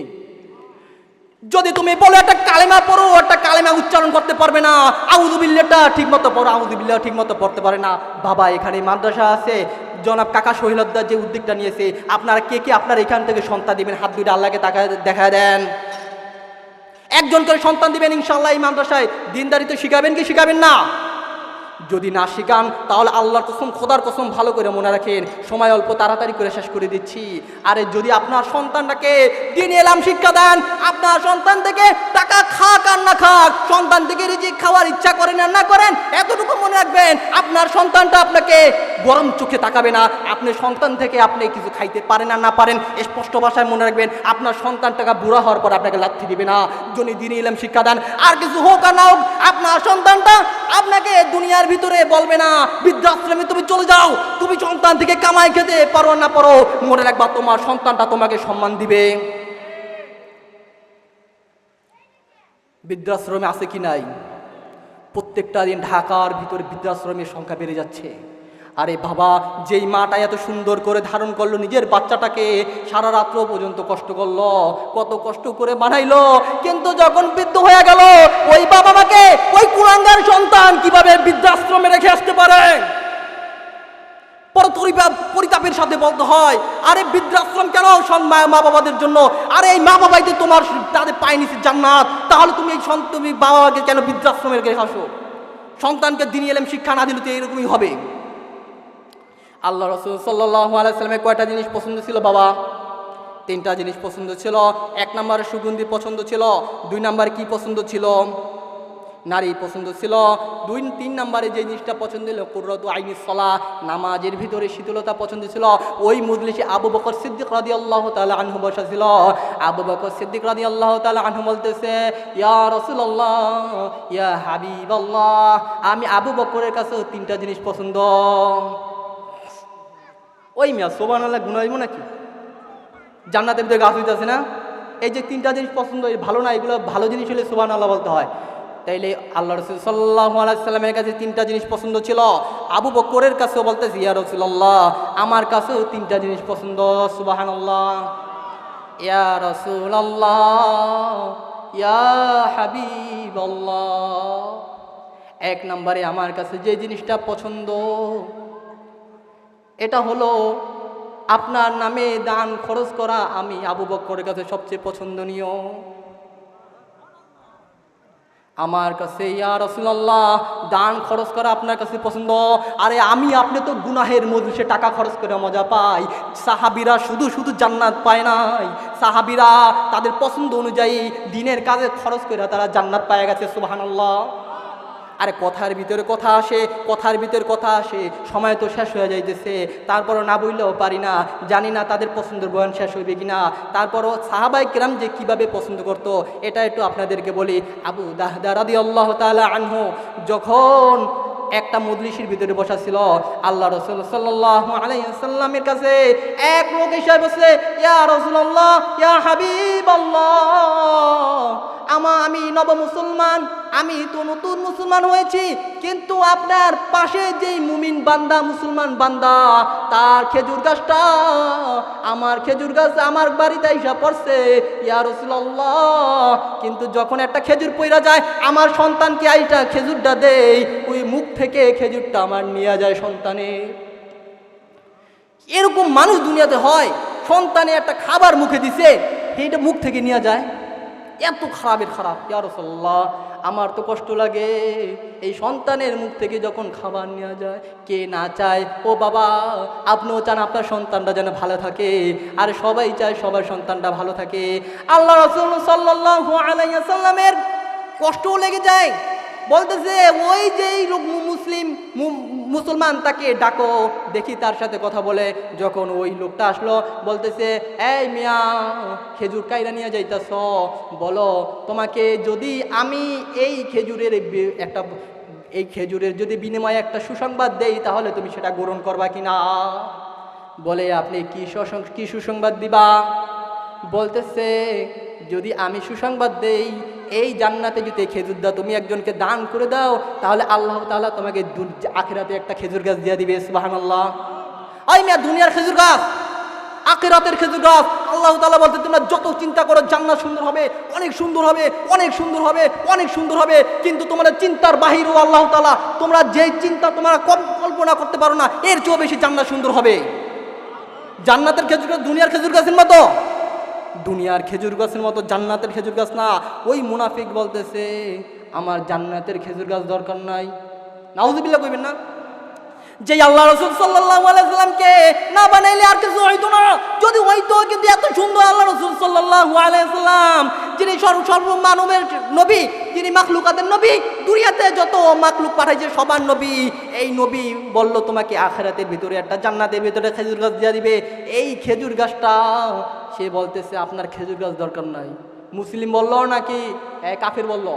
যদি তুমি বলো একটা কালেমা পড়ো, একটা কালেমা উচ্চারণ করতে পারবে না। আউযুবিল্লাহটা ঠিক মতো পড়ো, আউযুবিল্লাহ ঠিক মতো পড়তে পারে না। বাবা, এখানে মাদ্রাসা আছে, জনাব কাকা শহীদুদ্দার যে উদ্যোগটা নিয়েছে, আপনারা কে কে আপনার এখান থেকে সন্তান দিবেন? হাত দুইটা আল্লাহকে দেখা দেন। একজন করে সন্তান দিবেন ইনশাআল্লাহ। এই মাদ্রাসায় দিনদারি তো শিখাবেন কি শিখাবেন না? যদি না শিখান তাহলে আল্লাহর কসম, খোদার কসম, ভালো করে মনে রাখেন, সময় অল্প, তাড়াতাড়ি করে শেষ করে দিচ্ছি। আরে যদি আপনার সন্তানটাকে দিন এলাম শিক্ষা দেন, আপনার সন্তান থেকে টাকা খাক আর না খাক, সন্তান থেকে রিজিক খাওয়ার ইচ্ছা করেন আর না করেন, এতটুকু মনে রাখবেন, আপনার সন্তানটা আপনাকে গরম চোখে তাকাবে না। আপনি সন্তান থেকে আপনি কিছু খাইতে পারেন আর না পারেন, স্পষ্ট ভাষায় মনে রাখবেন, আপনার সন্তানটাকে বুড়া হওয়ার পর আপনাকে লাথি দিবে না। যদি দিন এলাম শিক্ষা দেন, আর কিছু হোক আর না হোক, আপনার সন্তানটা আপনাকে দুনিয়ার ভিতরে বলবে না বৃদ্ধাশ্রমে তুমি চলে যাও, তুমি সন্তান থেকে কামাই খেতে পারো না পারো, মনে রাখবা তোমার সন্তানটা তোমাকে সম্মান দিবে। বৃদ্ধাশ্রমে আছে কি নাই? প্রত্যেকটা দিন ঢাকার ভিতরে বৃদ্ধাশ্রমের সংখ্যা বেড়ে যাচ্ছে। আরে বাবা, যেই মাটা এত সুন্দর করে ধারণ করলো নিজের বাচ্চাটাকে, সারা রাত্র পর্যন্ত কষ্ট করলো, কত কষ্ট করে বানাইলো, কিন্তু যখন বৃদ্ধ হয়ে গেল, ওই বাবা মাকে ওই কুলাঙ্গার সন্তান কিভাবে বৃদ্ধাশ্রমে রেখে আসতে পারে? পরিতাপের সাথে বলতে হয়, আরে বৃদ্ধাশ্রম কেন মা বাবাদের জন্য? আরে এই মা বাবাই তো তোমার তাদের পায় নিছে জান্নাত, তাহলে তুমি বাবা মাকে কেন বৃদ্ধাশ্রমে রেখে আসো? সন্তানকে দিনী ইলম শিক্ষা না দিলে তো এরকমই হবে। আল্লাহ রাসূল সাল্লাল্লাহু আলাইহি ওয়াসাল্লামের কয়টা জিনিস পছন্দ ছিল বাবা? 3টা জিনিস পছন্দ ছিল। 1 নম্বরে সুগন্ধি পছন্দ ছিল। 2 নম্বরে কি পছন্দ ছিল? নারী পছন্দ ছিল। 3 নম্বরে যে জিনিসটা পছন্দ ছিল কুররাতু আইনিস সালাহ, নামাজের ভিতরে শীতলতা পছন্দ ছিল। ওই মজলিসে আবু বকর সিদ্দিক রাদিয়াল্লাহু তাআলা আনহু বসা ছিল। আবু বকর সিদ্দিক রাদিয়াল্লাহু তাআলা আনহু বলতেছে, ইয়া রাসূলুল্লাহ, ইয়া হাবিবাল্লাহ, আমি আবু বকরের কাছে 3টা জিনিস পছন্দ। ওই মিয়া সুবহানাল্লাহ গুনাহ হইব নাকি? জান্নাতের ভিতরে গাছ হইতেছে না? এই যে 3টা জিনিস পছন্দ, ভালো না, এগুলো ভালো জিনিস হলে সুবহানাল্লাহ বলতে হয়। তাইলে আল্লাহ রাসূল সাল্লাল্লাহু আলাইহি সাল্লামের কাছে 3টা জিনিস পছন্দ ছিল। আবু বকরের কাছেও বলতেছে, ইয়া রাসূলুল্লাহ, আমার কাছেও 3টা জিনিস পছন্দ। সুবহানাল্লাহ। ইয়া রাসূলুল্লাহ, ইয়া হাবিবাল্লাহ, 1 নম্বরে আমার কাছে যে জিনিসটা পছন্দ, এটা হলো আপনার নামে দান খরচ করা। আমি আবু বকরের কাছে সবচেয়ে পছন্দনীয়। আমার কাছে ইয়া রাসূলুল্লাহ দান খরচ করা আপনার কাছে পছন্দ। আরে আপনি তো গুনাহের মজলিসে টাকা খরচ করে মজা পাই। সাহাবীরা শুধু শুধু জান্নাত পায় নাই, সাহাবীরা তাদের পছন্দ অনুযায়ী দিনের কাজে খরচ করে তারা জান্নাত পায় গেছে। সুবহানাল্লাহ। আরে কথার ভিতরে কথা আসে, কথার ভিতরে কথা আসে, সময় তো শেষ হয়ে যাইতেছে, তারপরও না বললেও পারি না, জানি না তাদের পছন্দের বয়ান শেষ হইবে কিনা। তারপরও সাহাবায়ে কেরাম যে কিভাবে পছন্দ করতো এটা একটু আপনাদেরকে বলি। আবু দাহদা রাদিয়াল্লাহু তাআলা আনহু যখন একটা মজলিসের ভিতরে বসা ছিল, আল্লাহ রাসূল সাল্লাল্লাহু আলাইহি ওয়াসাল্লামের কাছে এক লোক এসে বসে, ইয়া রাসূলুল্লাহ, ইয়া হাবিবাল্লাহ, আমি নব মুসলমান, আমি তো নতুন মুসলমান হয়েছি, কিন্তু আপনার পাশে যেই মুমিন বান্দা, মুসলমান বান্দা, তার খেজুর গাছটা, আমার খেজুর গাছ আমার বাড়িতে আইসা পড়ছে ইয়া রাসূলুল্লাহ, কিন্তু যখন একটা খেজুর পইরা যায় আমার সন্তানকে আইটা খেজুরটা দেই, ওই মুখ থেকে খেজুরটা আমার নিয়ে যায় সন্তানে। এরকম মানুষ দুনিয়াতে হয়, সন্তানে একটা খাবার মুখে দিছে, সেইটা মুখ থেকে নিয়ে যায়। এত খারাপের খারাপ। ইয়া রাসূলুল্লাহ, আমার তো কষ্ট লাগে, এই সন্তানের মুখ থেকে যখন খাবার নেওয়া যায়। কে না চায় ও বাবা, আপনিও চান আপনার সন্তানটা যেন ভালো থাকে, আর সবাই চায় সবার সন্তানটা ভালো থাকে। আল্লাহ রাসূল সাল্লাল্লাহু আলাইহি ওয়াসাল্লামের কষ্টও লেগে যায়, বলতেছে ওই যেই লোক মুসলমান তাকে ডাকো, দেখি তার সাথে কথা বলে। যখন ওই লোকটা আসলো, বলতেছে এই মিয়া, খেজুর কাইরা নিয়ে যাইতাছ, বলো তোমাকে যদি আমি এই খেজুরের যদি বিনিময়ে একটা সুসংবাদ দেই, তাহলে তুমি সেটা গ্রহণ করবা কিনা? বলে আপনি কি সুসংবাদ দিবা? বলতেছে যদি আমি সুসংবাদ দেই, এই জান্নাতে যদি খেজুর দাও, তুমি একজনকে দান করে দাও, তাহলে আল্লাহ তাআলা তোমাকে আখিরাতে একটা খেজুর গাছ দিয়ে দিবে। সুবহানাল্লাহ। ওই মিয়া, দুনিয়ার খেজুর গাছ, আখিরাতের খেজুর গাছ। আল্লাহ তাআলা বলতে তোমরা যত চিন্তা করো জান্নাত সুন্দর হবে, অনেক সুন্দর হবে, অনেক সুন্দর হবে, অনেক সুন্দর হবে, কিন্তু তোমাদের চিন্তার বাহিরেও আল্লাহ তাআলা, তোমরা যেই চিন্তা তোমরা কল্পনা করতে পারো না, এর চেয়েও বেশি জান্নাত সুন্দর হবে। জান্নাতের খেজুর গাছ দুনিয়ার খেজুর গাছের মতো, দুনিয়ার খেজুর গাছের মতো জান্নাতের খেজুর গাছ না। ওই মুনাফিক বলতেছে আমার জান্নাতের খেজুর গাছ দরকার নাই। নাউজুবিল্লাহ কইবেন না? যে আল্লাহ রাসূল সাল্লাল্লাহু আলাইহি ওয়াসাল্লামকে না বানাইলে আর কিছু হইতো না, যদি হইতো কিন্তু এত সুন্দর আল্লাহ রাসূল সাল্লাল্লাহু আলাইহি ওয়াসাল্লাম, যিনি সর্বমানবের নবী, যিনি মাখলুকাতের নবী, দুনিয়াতে যত মাখলুক পাঠাইছে সবার নবী, এই নবী বলল তোমাকে আখিরাতের ভিতরে একটা জান্নাতের ভিতরে খেজুর গাছ দিয়ে দিবে। এই খেজুর গাছটা সে বলতেছে আপনার খেজুর গাছ দরকার নাই। মুসলিম বলল নাকি কাফের বলল?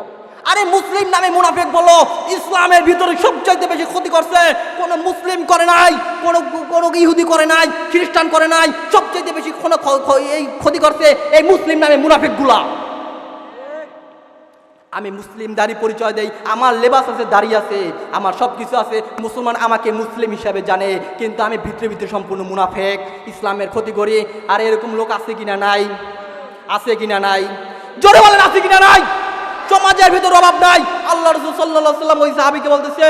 আরে মুসলিম নামে মুনাফিক বলল, ইসলামের ভিতরে সবচাইতে বেশি ক্ষতি করছে কোন মুসলিম করে নাই, কোন ইহুদি করে নাই, খ্রিস্টান করে নাই, সবচাইতে বেশি এই ক্ষতি করছে এই মুসলিম নামে মুনাফিক গুলা। আমি মুসলিম দাড়ি পরিচয় দেই, আমার লেবাস আছে, দাড়ি আছে, আমার সব কিছু আছে, মুসলমান আমাকে মুসলিম হিসাবে জানে, কিন্তু আমি ভিতরে ভিতরে সম্পূর্ণ মুনাফেক, ইসলামের ক্ষতি করি। আর এরকম লোক আছে কিনা নাই? আছে কিনা নাই? জোরে বলেন আছে কিনা নাই? সমাজের ভিতর অভাব নাই। আল্লাহ রাসূল সাল্লাল্লাহু আলাইহি ওয়াসাল্লাম ওই সাহাবীকে বলতেছে,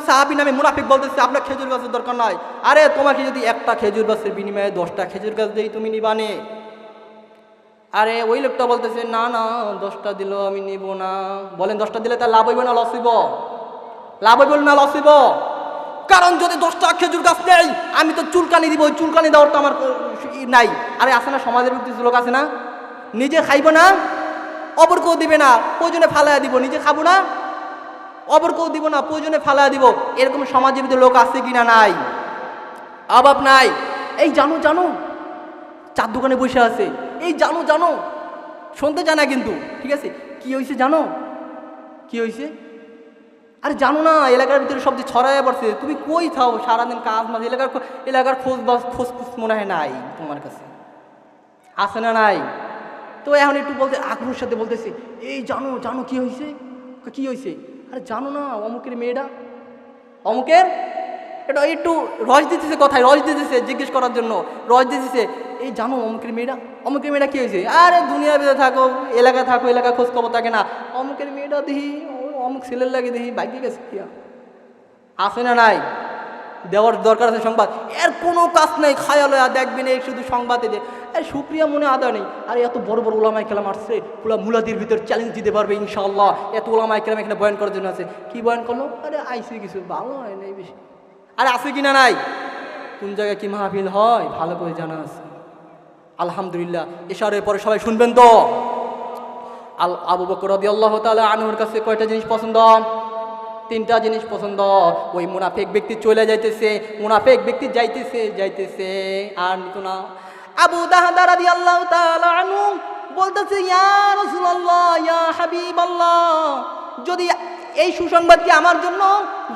সাহাবী নামে মুনাফিক বলতেছে আপনার খেজুর গাছের দরকার নাই। আরে তোমাকে যদি একটা খেজুর গাছের বিনিময়ে 10টা খেজুর গাছ দেই, তুমি নিবানে? আরে ওই লোকটা বলতেছে না না, 10টা দিলেও আমি নিব না। বলেন 10টা দিলে তার লাভ হইব না লস হইব? লাভ হইব না লস হইব? কারণ যদি 10টা খেজুর গাছ নেই, আমি তো চুলকানি দিব, ওই চুলকানি দেওয়ার তো আমার নাই। আরে আছে না, সমাজের কিছু লোক আছে না, নিজে খাইব না, অপরকেও দিবে না, প্রয়োজনে ফালাইয়া দিব, নিজে খাবো না, অপরকেও দিব না, প্রয়োজনে ফালাইয়া দিব। এরকম সমাজের ভিতরে লোক আছে কিনা নাই? অভাব নাই। এই জানো চার দোকানে বসে আছে, এই জানো শুনতে জানা কিন্তু, ঠিক আছে, কি হয়েছে জানো? কি হয়েছে? আরে জানো না, এলাকার ভিতরে সব যে ছড়াইয়া পড়ছে, তুমি কই থাও সারাদিন কাজ মাঝে, এলাকার খোঁজ মনে হয় নাই তোমার কাছে, আছে না নাই? তো এখন একটু বলতে আগ্রহের সাথে বলতেছে এই জানো কি হয়েছে? কি হয়েছে? আরে জানো না অমুকের মেয়েটা, অমুকের, এটা একটু রস দিতেছে, কথায় রস দিতেছে, জিজ্ঞেস করার জন্য রস দিতেছে, এই জানো অমুকের মেয়েটা কি হয়েছে? আরে দুনিয়ার ভিতরে থাকো, এলাকায় থাকো, এলাকা খোঁজ খবর থাকে না, অমুকের মেয়েটা দেখি, অমুক ছেলের লাগে দেখি বাইকে গেছে, কি আছে না নাই? দেওয়ার দরকার আছে সংবাদ, এর কোনো কাজ নেই, খায়ালয়া দেখবেন এই শুধু সংবাদে যে সুপ্রিয়া মনে আদা নেই। আর এত বড় বড় ওলামায়ে কেরাম আসছে, পুরা মুলাদির ভিতর চ্যালেঞ্জ দিতে পারবে ইনশাআল্লাহ, এত ওলামায়ে কেরাম এখানে বয়ান করার জন্য আছে। কি বয়ান করলো? আরে আইসি কিছু ভালো হয় নাই বেশি। আরে আছে কিনা নাই? কোন জায়গায় কি মাহফিল হয় ভালো করে জানা আছে। আলহামদুলিল্লাহ, এশারের পরে সবাই শুনবেন তো। আবু বকর রাদিয়াল্লাহু তাআলা আনহুর কাছে কয়টা জিনিস পছন্দ? 3টা জিনিস পছন্দ। ওই মুনাফিক ব্যক্তি চলে যাইতেছে, মুনাফিক ব্যক্তি যাইতেছে আর নিত না। আবু দাহদা রাদিয়াল্লাহু তাআলা আনহু বলতেছে, ইয়া রাসূলুল্লাহ, ইয়া হাবিবাল্লাহ, যদি এই সুসংবাদ কি আমার জন্য,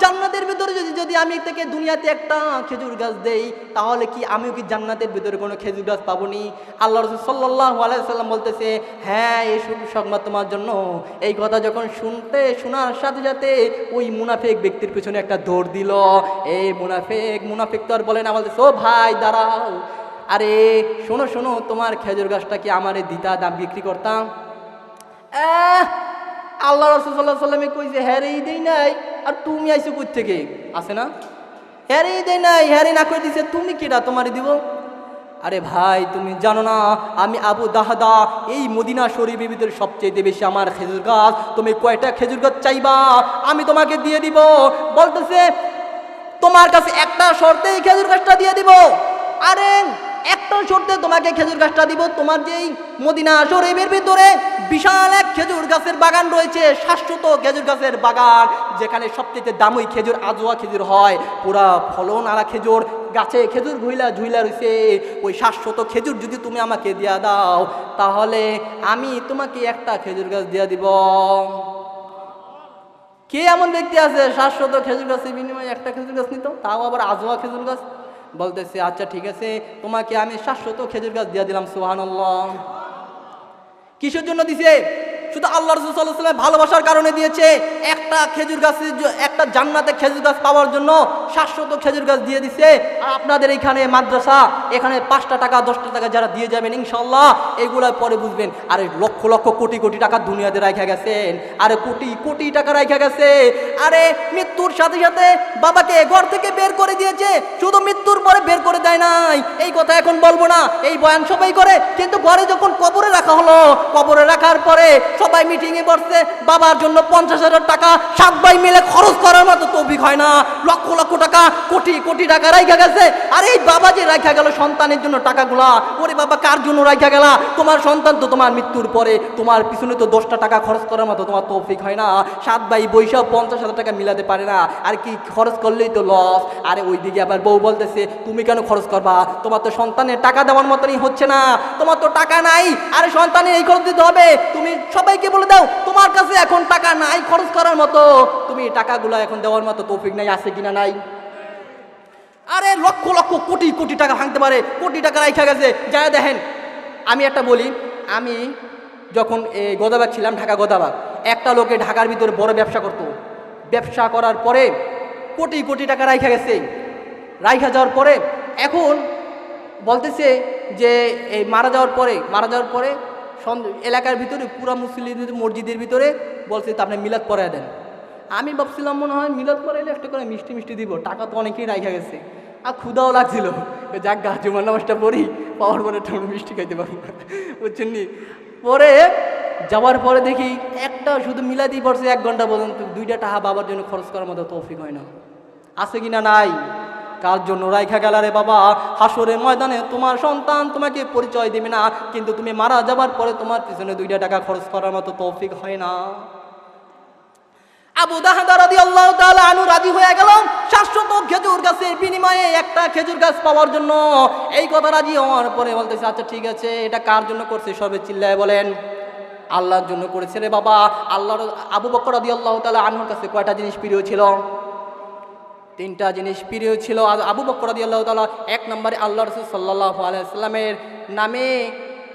জান্নাতের ভিতরে যদি আমি থেকে দুনিয়াতে একটা খেজুর গাছ দেই, তাহলে কি আমিও কি জান্নাতের ভিতরে কোনো খেজুর গাছ পাবো নি? আল্লাহ রাসূল সাল্লাল্লাহু আলাইহি সাল্লাম বলতেছে, হ্যাঁ এই সুসংবাদ তোমার জন্য। এই কথা যখন শোনার সাথে সাথে ওই মুনাফিক ব্যক্তির পিছনে একটা দৌড় দিল। এই মুনাফিক তো আর বলে না, বলতেছে, ও ভাই দাঁড়াও, আরে শোনো, তোমার খেজুর গাছটা কি আমারে দিতা, দাম বিক্রি করতাম? আল্লাহ রাসূল সাল্লাল্লাহু আলাইহি ওয়াসাল্লামে কইছে, হ্যারেই দেই নাই, আর তুমি আইছো কই থেকে? আছে না, হ্যারেই দেই নাই, হ্যারে না কই দিছে, তুমি কিডা তোমারে দিব? আরে ভাই তুমি জানো না, আমি আবু দাহদা, এই মদিনা শরীফের ভিতরে সবচেয়ে বেশি আমার খেজুর গাছ, তুমি কয়টা খেজুর গাছ চাইবা আমি তোমাকে দিয়ে দিব। বলতেছে, তোমার কাছে একটা শর্তেই খেজুর গাছটা দিয়ে দিব। আরে একটা শর্তে তোমাকে খেজুর গাছটা দিব, তোমার যেই মদিনা শরীফের ভিতরে বিশাল এক খেজুর গাছের বাগান রয়েছে, শাশ্বত খেজুর গাছের বাগান, যেখানে সবচেয়ে দামি খেজুর আজওয়া খেজুর হয়, পুরা ফলন আলা খেজুর, গাছে খেজুর ঝুইলা রয়েছে, ওই শাশ্বত খেজুর যদি তুমি আমাকে দিয়া দাও, তাহলে আমি তোমাকে একটা খেজুর গাছ দিয়া দিব। কে এমন দেখতে আছে শাশ্বত খেজুর গাছের বিনিময়ে একটা খেজুর গাছ নিত, তাও আবার আজওয়া খেজুর গাছ? বলতেছে, আচ্ছা ঠিক আছে, তোমাকে আমি শাশ্বত খেজুর গাছ দিয়ে দিলাম। সুবহানাল্লাহ। কিসের জন্য দিছে? শুধু আল্লাহ রাসূল সাল্লাল্লাহু আলাইহি ওয়াসাল্লাম ভালোবাসার কারণে দিয়েছে। একটা খেজুর গাছ, একটা জান্নাতে খেজুর গাছ পাওয়ার জন্য শাশ্বত খেজুর গাছ দিয়ে দিছে। আর আপনাদের এখানে মাদ্রাসা, এখানে 5টা টাকা 10টা টাকা যারা দিয়ে যাবেন ইনশাআল্লাহ, এগুলা পরে বুঝবেন। আরে লক্ষ লক্ষ কোটি কোটি টাকা দুনিয়াতে রাখা গেছেন, আরে কোটি কোটি টাকা রাখা গেছে। আরে মৃত্যুর সাথে সাথে বাবাকে ঘর থেকে বের করে দিয়েছে, শুধু মৃত্যুর পরে বের করে দেয় নাই। এই কথা এখন বলবো না, এই বয়ান সবাই করে, কিন্তু ঘরে যখন কবরে রাখা হলো, কবরে রাখার পরে সবাই মিটিংয়ে বসছে, বাবার জন্য 50,000 টাকা 7 ভাই মিলে খরচ করার মতো তৌফিক হয় না। লক্ষ লক্ষ টাকা, কোটি কোটি টাকা রাখা গেছে। আর এই বাবা যে রাখা গেল সন্তানের জন্য টাকাগুলা, ওরে বাবা কার জন্য রাখা গেলা? তোমার সন্তান তো তোমার মৃত্যুর পরে তোমার পিছনে তো 10টা টাকা খরচ করার মতো তোমার তৌফিক হয় না। 7 ভাই বৈশাখ 50,000 টাকা মিলাতে পারে না, আর কি খরচ করলেই তো লস। আরে ওইদিকে আবার বউ বলতেছে, তুমি কেন খরচ করবা? তোমার তো সন্তানের টাকা দেওয়ার মতনই হচ্ছে না, তোমার তো টাকা নাই, আরে সন্তানের এই খরচ দিতে হবে। তুমি সবাইকে বলে দাও, তোমার কাছে এখন টাকা নাই খরচ করার মতো, তুমি টাকাগুলো এখন দেওয়ার মতো তৌফিক নাই, আছে কিনা নাই? আরে লক্ষ লক্ষ কোটি কোটি টাকা ভাঙতে পারে, কোটি টাকা রাখা গেছে। যা দেখেন, আমি একটা বলি, আমি যখন গোদাবাগ ছিলাম, ঢাকা গোদাবাগ, একটা লোকে ঢাকার ভিতরে বড় ব্যবসা করতো, ব্যবসা করার পরে কোটি কোটি টাকা রাখা গেছে। রাখা যাওয়ার পরে এখন বলতেছে যে এই মারা যাওয়ার পরে এলাকার ভিতরে পুরা মুসলিম মসজিদের ভিতরে বলছে তো আপনি মিলাদ পড়ায় দেন। আমি ভাবছিলাম মনে হয় মিলাদ পড়াইলে একটা করে মিষ্টি দিব, টাকা তো অনেকেই রাখা গেছে, আর ক্ষুদাও লাগছিল, যাক গা জুমার নামাজটা পড়ি, পাওয়ার পরে একটা মিষ্টি খাইতে পারবো, বুঝছেন নি? পরে যাওয়ার পরে দেখি একটা শুধু মিলাদি পড়ছে 1 ঘন্টা পর্যন্ত, 2টা টাকা বাবার জন্য খরচ করার মতো তৌফিক হয় না। আছে কিনা নাই? কার জন্য রাইখা গেল রে বাবা? হাসরের ময়দানে তোমার সন্তান তোমাকে পরিচয় দেবে না, কিন্তু তুমি মারা যাবার পরে তোমার পিছনে 2টা টাকা খরচ করার মতো তৌফিক হয় না। আবু দাহদা রাদিয়াল্লাহু তাআলা আনহু রাজি হয়ে গেল শাশ্বত খেজুর গাছের বিনিময়ে একটা খেজুর গাছ পাওয়ার জন্য। এই কথা রাজি হওয়ার পরে বলতেছে, আচ্ছা ঠিক আছে, এটা কার জন্য করছে? সবে চিল্লায় বলেন, আল্লাহর জন্য করেছে রে বাবা। আল্লাহর আবু বকর রাদিয়াল্লাহু তাআলা আনহুর কাছে কয়টা জিনিস প্রিয় ছিল? 3টা জিনিস প্রিয় ছিল আবু বকর রাদিয়াল্লাহু তাআলা। 1 নম্বরে আল্লাহ রাসূল সাল্লাল্লাহু আলাইহি ওয়াসাল্লামের নামে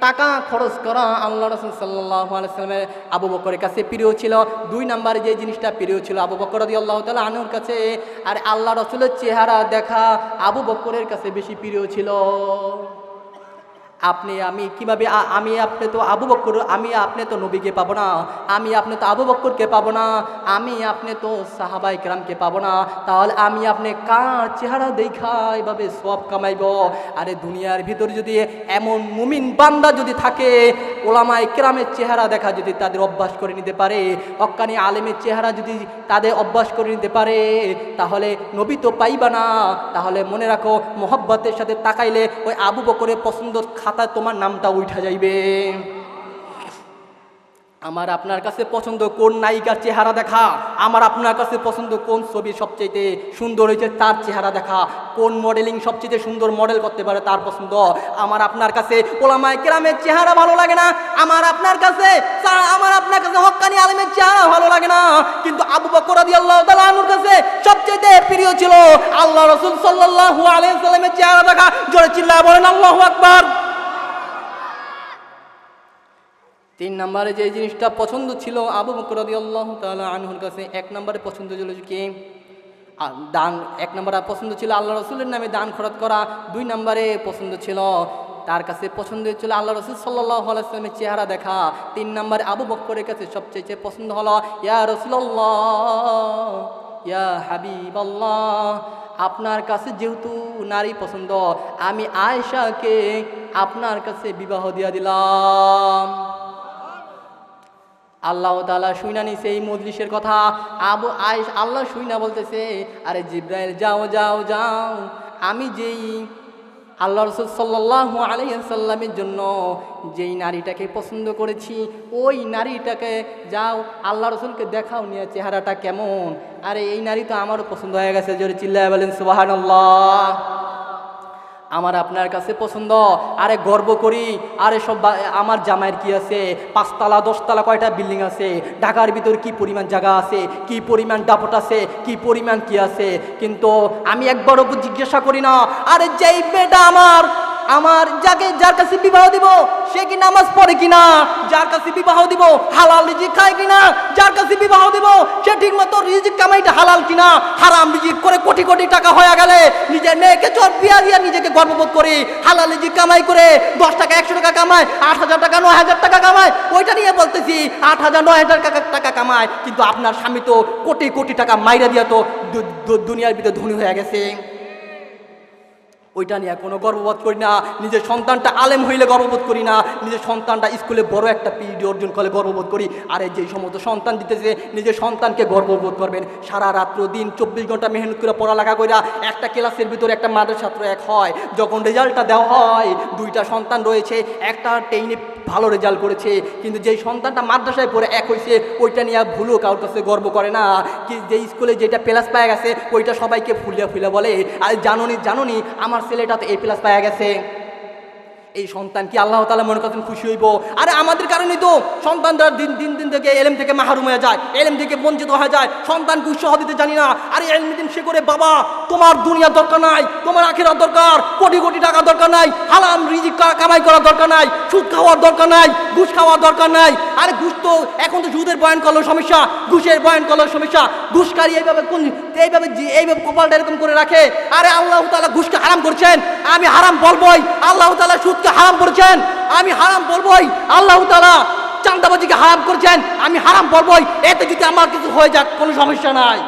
টাকা খরচ করা আল্লাহ রাসূল সাল্লাল্লাহু আলাইহি ওয়াসাল্লামের আবু বকরের কাছে প্রিয় ছিল। 2 নম্বরে যে জিনিসটা প্রিয় ছিল আবু বকর রাদিয়াল্লাহু তাআলা আনহুর কাছে, আর আল্লাহ রাসূলের চেহারা দেখা আবু বকরের কাছে বেশি প্রিয় ছিল। আপনি আমি কিভাবে আমি আপনি তো আবু বকর, আমি আপনি তো নবীকে পাবো না, আমি আপনি তো আবু বকরকে পাবো না, আমি আপনি তো সাহাবায়ে কেরামকে পাবো না, তাহলে আমি আপনি কার চেহারা দেখা এভাবে সওয়াব কামাইব? আরে দুনিয়ার ভিতর যদি এমন মুমিন বান্দা যদি থাকে, ওলামায়ে কেরামের চেহারা দেখা যদি তাদের অভ্যাস করে নিতে পারে, হক্কানি আলেমের চেহারা যদি তাদের অভ্যাস করে নিতে পারে, তাহলে নবী তো পাইবা না। তাহলে মনে রাখো, মোহব্বতের সাথে তাকাইলে ওই আবু বকরের পছন্দের খাতায় তোমার নামটা উঠা যাইবে। আমার আপনার কাছে পছন্দ কোন নায়িকার চেহারা দেখা, আমার আপনার কাছে পছন্দ কোন ছবি সবচেয়ে সুন্দর হয়েছে তার চেহারা দেখা, কোন মডেলিং সবচেয়ে সুন্দর মডেল করতে পারে তার পছন্দ। আমার আপনার কাছে ওলামায়ে কেরামের চেহারা ভালো লাগে না, আমার আপনার কাছে হক্কানি আলেমের চেহারা ভালো লাগে না, কিন্তু আবু বকর রাদিয়াল্লাহু তাআলা আনহুর কাছে সবচেয়ে প্রিয় ছিল আল্লাহ রাসূল সাল্লাল্লাহু আলাইহি ওয়াসাল্লামের চেহারা দেখা। জোরে চিল্লায়ে বলেন আল্লাহু আকবার। 3 নম্বরে যে জিনিসটা পছন্দ ছিল আবু বকর রাদিয়াল্লাহু তাআলা আনহুর কাছে, 1 নম্বরে পছন্দ ছিল কি? দান। 1 নম্বরে পছন্দ ছিল আল্লাহ রাসূলের নামে দান খরচ করা। 2 নম্বরে পছন্দ ছিল তার কাছে পছন্দ ছিল আল্লাহ রাসূল সাল্লাল্লাহু আলাইহি ওয়াসাল্লামের চেহারা দেখা। 3 নম্বরে আবু বকরের কাছে সবচেয়ে পছন্দ হলো ইয়া রাসূলুল্লাহ, ইয়া হাবিবাল্লাহ, আপনার কাছে যেহেতু নারী পছন্দ, আমি আয়েশাকে আপনার কাছে বিবাহ দিয়া দিলাম। আল্লাহ তাআলা শুইনা নিছে এই মজলিসের কথা। আল্লাহ শুইনা বলতেছে, আরে জিব্রাইল যাও যাও যাও, আমি যেই আল্লাহ রাসূল সাল্লাল্লাহু আলাইহি ওয়াসাল্লামের জন্য যেই নারীটাকে পছন্দ করেছি, ওই নারীটাকে যাও আল্লাহ রাসূলকে দেখাও নিয়ে চেহারাটা কেমন। আরে এই নারী তো আমারও পছন্দ হয়ে গেছে। জোরে চিল্লায়ে বলেন সুবহানাল্লাহ। আমার আপনার কাছে পছন্দ, আরে গর্ব করি, আরে সব আমার জামাইয়ের কি আছে, 5 তলা 10 তলা কয়টা বিল্ডিং আছে, ঢাকার ভিতর কি পরিমাণ জায়গা আছে, কি পরিমাণ দাপট আছে, কি পরিমাণ কি আছে, কিন্তু আমি একবারও জিজ্ঞাসা করি না, আরে যেই বেটা আমার যার কাছে বিবাহ দিব সে কি নামাজ পড়ে কিনা, যার কাছে বিবাহ দিব হালাল রিজিক খায় কিনা, যার কাছে বিবাহ দিব সে ঠিকমতো রিজিক কামাইটা হালাল কিনা। হারাম রিজিক করে কোটি কোটি টাকা হয়ে গেলে নিজের মেয়েকে চোর বিয়া দিয়া নিজেকে গর্ববোধ করি, হালাল রিজিক কামাই করে 10 টাকা 100 টাকা কামায়, 8,000 টাকা 9,000 টাকা কামায়, ওইটা নিয়ে বলতেছি 8,000 9,000 টাকা কামায়, কিন্তু আপনার স্বামী তো কোটি কোটি টাকা মাইরা দিয়া তো দুনিয়ার ভিতরে ধনী হয়ে গেছে। ওইটা নিয়ে কোনো গর্ববোধ করি না। নিজের সন্তানটা আলেম হইলে গর্ববোধ করি না, নিজের সন্তানটা স্কুলে বড় একটা পিএইচডি অর্জন করলে গর্ববোধ করি। আর এই যেই সমস্ত সন্তান দিতেছে নিজের সন্তানকে গর্ববোধ করবেন। সারা রাত্র দিন 24 ঘন্টা মেহনত করে পড়ালেখা করে একটা ক্লাসের ভিতরে একটা মাদ্রাসা ছাত্র এক হয়, যখন রেজাল্টটা দেওয়া হয় 2টা সন্তান রয়েছে, একটা 10-এ ভালো রেজাল্ট করেছে, কিন্তু যেই সন্তানটা মাদ্রাসায় পড়ে এক হয়েছে ওইটা নিয়ে ভুলও কারোর কাছে গর্ব করে না, কি যে স্কুলে যেটা প্লাস পাওয়া গেছে ওইটা সবাইকে ফুলিয়া বলে, আর জানুনি আমার ছেলেটা তো A+ পাওয়া গেছে। এই সন্তান কি আল্লাহ তাআলা মনে করছেন খুশি হইব? আরে আমাদের কারণেই তো সন্তানরা দিন থেকে এলেম থেকে মাহরুম হয়ে যায়, এলেম থেকে বঞ্চিত হয়ে যায়, সন্তানকে উৎসাহ দিতে জানি না। আরে এলম দিন সে করে, বাবা তোমার দুনিয়ার দরকার নাই, তোমার আখিরাত দরকার, কোটি কোটি টাকা দরকার নাই, হারাম রিজিক কামাই করার দরকার নাই, সুদ খাওয়ার দরকার নাই, ঘুষ খাওয়ার দরকার নাই। আরে ঘুষ তো এখন তো সুদের বয়ান করলেও সমস্যা, ঘুষের বয়ান করলেও সমস্যা, ঘুষকারী এইভাবে কপালটা এরকম করে রাখে। আরে আল্লাহ তাআলা ঘুষকে হারাম করছেন, আমি হারাম বলবই। আল্লাহ তাআলা সুদকে হারাম করেছেন, আমি হারাম বলবই। আল্লাহ তাআলা চাঁদাবাজিকে হারাম করেছেন, আমি হারাম বলবই। এতে যদি আমার কিছু হয়ে যাক কোনো সমস্যা নাই।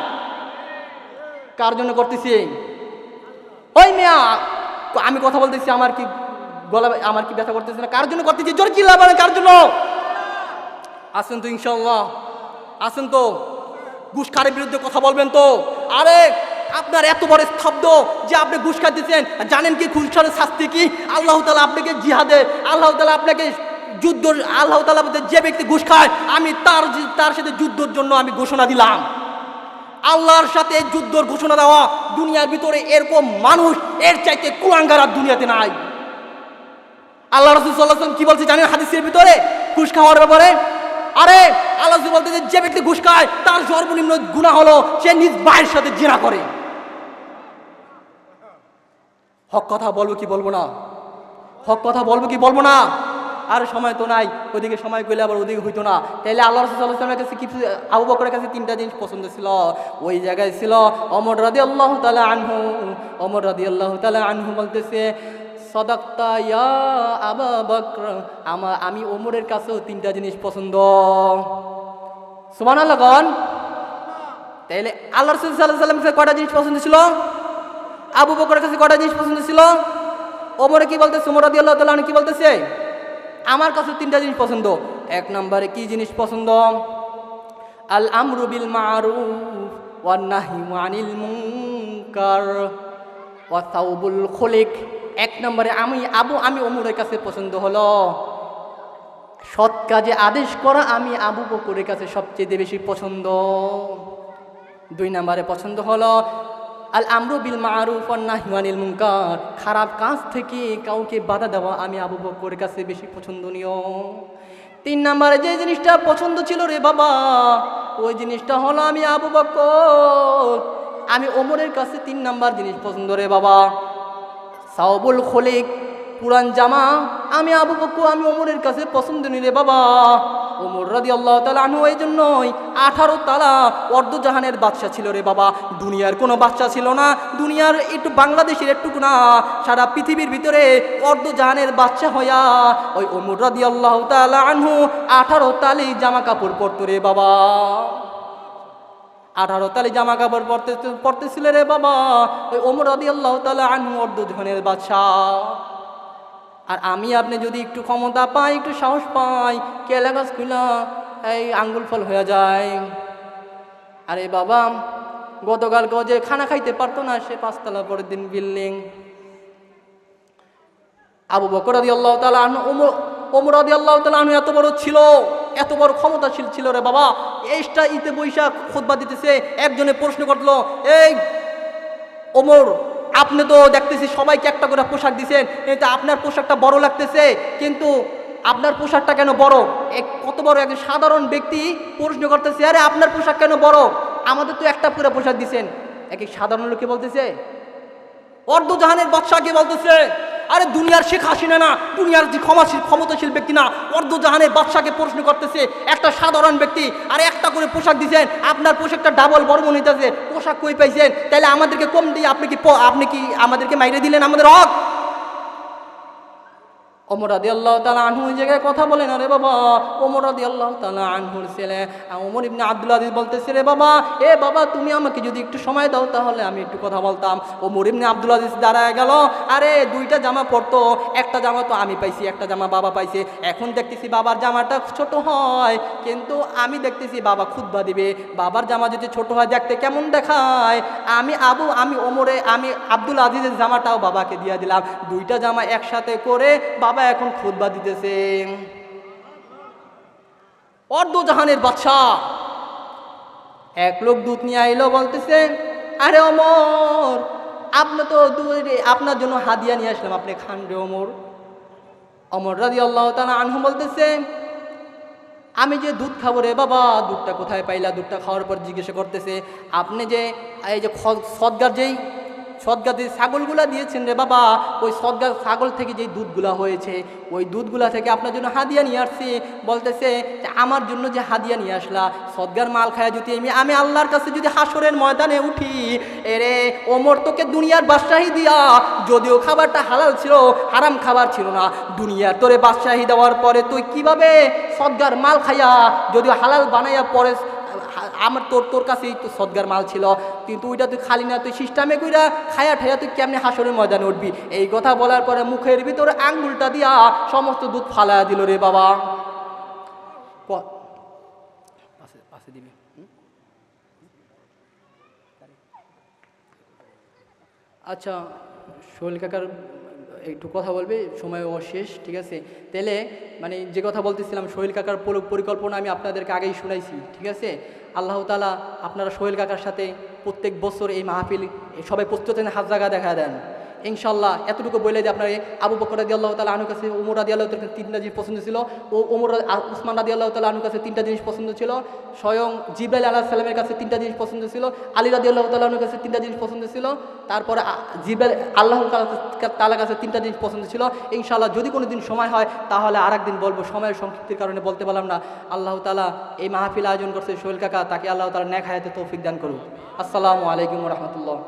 কার জন্য করতেছি? ওই মিয়া আমি কথা বলতেছি, আমার কি গলা, আমার কি ব্যথা করতেছে না? কার জন্য করতেছি? জোরে চিল্লাবেন বলেন কার জন্য? আসেন তো ইনশাআল্লাহ, আসেন তো ঘুষখারের বিরুদ্ধে কথা বলবেন তো। আরে আপনার এত বড় স্তব্ধ যে আপনি ঘুষ খাইতেছেন, জানেন কি ঘুষখারের শাস্তি কি? আল্লাহ তাআলা আপনাকে জিহাদে, আল্লাহ তাআলা আপনাকে যুদ্ধ, আল্লাহ তাআলা যে ব্যক্তি ঘুষ খায় আমি তার সাথে যুদ্ধের জন্য আমি ঘোষণা দিলাম। আল্লাহর সাথে যুদ্ধের ঘোষণা দেওয়া, দুনিয়ার ভিতরে এরকম মানুষ এর চাইতে কুলাঙ্গার আর দুনিয়াতে নাই। আল্লাহ রাসূল সাল্লাল্লাহু আলাইহি ওয়াসাল্লাম কি বলছে জানেন হাদিসের ভিতরে ঘুষ খাওয়ার ব্যাপারে? আরে আল্লাহ বলতে যে ব্যক্তি ঘুষ খায় তার সর্বনিম্ন গুনাহ হলো সে নিজ ভাইয়ের সাথে জিনা করে। হক কথা বলবো কি বলবো না? হক কথা বলবো কি বলবো না? আর সময় তো নাই, ওদিকে সময় গেলে আবার ওদিকে হইতো না। তাইলে আল্লাহ রাসূল সাল্লাল্লাহু আলাইহি ওয়াসাল্লামের কাছে কিছু, আবু বকরের কাছে 3টা জিনিস পছন্দ ছিল। ওই জায়গায় ছিল ওমর রাদিয়াল্লাহু তাআলা আনহু। ওমর রাদিয়াল্লাহু তাআলা আনহু বলতেছে সাদাক্তা ইয়া আবু বকর, আমি ওমরের কাছেও তিনটা জিনিস পছন্দ। সুবহানাল্লাহ গণ। তাইলে আল্লাহ রাসূল সাল্লাল্লাহু আলাইহি ওয়াসাল্লামের কাছে কয়টা জিনিস পছন্দ ছিল? আবু বকরের কাছে কয়টা জিনিস পছন্দ ছিল? ওমরে কি বলতেছে? ওমর রাদিয়াল্লাহু তাআলা কি বলতেছে? আমার কাছে তিনটা জিনিস পছন্দ। এক নম্বরে কি জিনিস পছন্দ? আল আমরু বিল মারুফ ওয়ান নাহয়ু আনিল মুনকার ওয়া সাওবুল খুলিক। এক নম্বরে আমি ওমরের কাছে পছন্দ হলো সৎ কাজে আদেশ করা, আমি আবু বকরের কাছে সবচেয়ে বেশি পছন্দ। দুই নম্বরে পছন্দ হলো আল আমরু বিল মারুফ ওয়ান নাহয়ু আনিল মুনকার, খারাপ কাজ থেকে কাউকে বাধা দেওয়া, আমি আবু বকরের কাছে বেশি পছন্দনীয়। তিন নম্বরে যে জিনিসটা পছন্দ ছিল রে বাবা, ওই জিনিসটা হলো আমি আবু বকর, আমি ওমরের কাছে তিন নাম্বার জিনিস পছন্দ রে বাবা, সাওবুল খুলিক, পুরান জামা, আমি আবু বকর আমি ওমরের কাছে পছন্দনীয় রে বাবা। ওমর রাদিয়াল্লাহু তাআলা আনহু এই জন্যই 18 তালা অর্ধজাহানের বাদশা ছিল রে বাবা। দুনিয়ার কোনো বাদশা ছিল না, দুনিয়ার একটু বাংলাদেশের একটুকু না, সারা পৃথিবীর ভিতরে অর্ধজাহানের বাদশা হইয়া ওই ওমর রাদিয়াল্লাহু তাআলা আনহু 18 তালি জামা কাপড় পরতো রে বাবা। 18 তালি জামা কাপড় পরতেছিল রে বাবা ওই ওমর রাদিয়াল্লাহু তাআলা আনহু অর্ধজাহানের বাদশা। আর আমি আপনি যদি একটু ক্ষমতা পাই, একটু সাহস পাই, কেলা গাছ খুলা এই আঙ্গুল ফল হয়ে যায়। আরে বাবা গতকাল যে খানা খাইতে পারতো না, সে 5 তলা পরের দিন বিল্ডিং। আবু বকর রাদিয়াল্লাহু তাআলা আনহু ওমর রাদিয়াল্লাহু তাআলা আনহু এত বড় ছিল, এত বড় ক্ষমতাশীল ছিল রে বাবা। এইটা ইতে বৈশা খুতবা দিতেছে, একজনে প্রশ্ন করলো, এই ওমর আপনি তো দেখতেছি সবাইকে একটা করে পোশাক দিচ্ছেন, এটা আপনার পোশাকটা বড় লাগতেছে, কিন্তু আপনার পোশাকটা কেন বড়? কত বড় একজন সাধারণ ব্যক্তি প্রশ্ন করতেছে, আরে আপনার পোশাক কেন বড়? আমাদের তো একটা পুরো পোশাক দিচ্ছেন। এক সাধারণ লোককে বলতেছে, অর্ধজাহানের বাদশাকে বলতেছে, আরে দুনিয়ার শেখ হাসিনা না, দুনিয়ার যে ক্ষমতাশীল ব্যক্তি না, অর্ধজাহানের বাদশাকে প্রশ্ন করতেছে একটা সাধারণ ব্যক্তি, আরে একটা করে পোশাক দিচ্ছেন, আপনার পোশাকটা ডাবল বড় মনে হইতেছে, পোশাক কই পাইছেন? তাহলে আমাদেরকে কম দিয়ে আপনি কি আমাদেরকে মাইরে দিলেন আমাদের হক? ওমর রাদিয়াল্লাহু তাআলা আনহু এই জায়গায় কথা বলেন, আরে বাবা ওমর রাদিয়াল্লাহু তাআলা আনহুর ছেলে ওমর ইবনে আব্দুল আজিজ বলতেছে, রে বাবা এ বাবা তুমি আমাকে যদি একটু সময় দাও তাহলে আমি একটু কথা বলতাম। ওমর ইবনে আব্দুল আজিজ দাঁড়ায় গেল, আরে দুইটা জামা পরতো, একটা জামা তো আমি পাইছি, একটা জামা বাবা পাইছে। এখন দেখতেছি বাবার জামাটা ছোট হয়, কিন্তু আমি দেখতেছি বাবা খুতবা দিবে, বাবার জামা যদি ছোট হয় দেখতে কেমন দেখায়, আমি আব্দুল আজিজের জামাটাও বাবাকে দিয়ে দিলাম, দুইটা জামা একসাথে করে বাবা এখন খুতবা দিতেছে। অর্ধজাহানের বাদশা এক লোক দুধ নিয়ে আইলো, বলতেছে, আরে ওমর আপনি তো আপনার জন্য হাদিয়া নিয়ে আসলাম, আপনি খান রে ওমর। ওমর রাদিয়াল্লাহু তাআলা আনহু বলতেছে, আমি যে দুধ খাবো রে বাবা, দুধটা কোথায় পাইলা? দুধটা খাওয়ার পর জিজ্ঞাসা করতেছে, আপনি যে এই যে সদগার যে ছাগলগুলা দিয়েছেন রে বাবা, ওই সদগার ছাগল থেকে যেই দুধগুলা হয়েছে, ওই দুধগুলা থেকে আপনার জন্য হাদিয়া নিয়ে আসছি। বলতেছে যে আমার জন্য যে হাদিয়া নিয়ে আসলা, সদগার মাল খায়া যদি আমি আল্লাহর কাছে যদি হাসরের ময়দানে উঠি, এরে ওমর তোকে দুনিয়ার বাদশাহী দিয়া, যদিও খাবারটা হালাল ছিল, হারাম খাবার ছিল না, দুনিয়ার তোরে বাদশাহী দেওয়ার পরে তুই কিভাবে সদগার মাল খাইয়া, যদিও হালাল বানাইয়া পরে আমার তোর কাছেই তো সদগার মাল ছিল, কিন্তু ওইটা তুই খালি না, তুই সিস্টেমে কইরা খায়া ঠাইয়া তুই কেমনি হাসরের ময়দানে উঠবি? এই কথা বলার পরে মুখের ভিতরে আঙ্গুলটা দিয়া সমস্ত দুধ ফালা দিল রে বাবা। পাশে দিবি। আচ্ছা সোহেল কাকার একটু কথা বলবে, সময় শেষ, ঠিক আছে? তাহলে মানে যে কথা বলতেছিলাম, সোহেল কাকার পরিকল্পনা আমি আপনাদেরকে আগেই শুনাইছি, ঠিক আছে? আল্লাহ তাআলা আপনারা সোহেল কাকার সাথে প্রত্যেক বছর এই মাহফিল সবাই প্রস্তুত হাত জায়গা দেখা দেন ইনশাল্লাহ। এতটুকু বলে যে আপনার আবু বকর রাদিয়াল্লাহু তাআলা আনহুর কাছে ওমর রাদিয়াল্লাহু তাআলা তিনটা জিনিস পছন্দ ছিল, ও উসমান রাদিয়াল্লাহু তাআলা আনহুর কাছে তিনটা জিনিস পছন্দ ছিল, স্বয়ং জিবরাইল আলাইহিস সালামের কাছে তিনটা জিনিস পছন্দ ছিল, আলী রাদিয়াল্লাহু তাআলা আনহুর কাছে তিনটা জিনিস পছন্দ ছিল, তারপরে জিবরাইল আল্লাহ তাআলার কাছে তিনটা জিনিস পছন্দ ছিল। ইনশাআল্লাহ যদি কোনো দিন সময় হয় তাহলে আরেকদিন বলবো, সময়ের সংক্ষিপ্তির কারণে বলতে পারলাম না। আল্লাহ তাআলা এই মাহফিল আয়োজন করছে সোহেল কাকা, তাকে আল্লাহ তাআলা নেক হায়াতে তৌফিক দান করুন। আসসালামু আলাইকুম ওয়া রাহমাতুল্লাহ।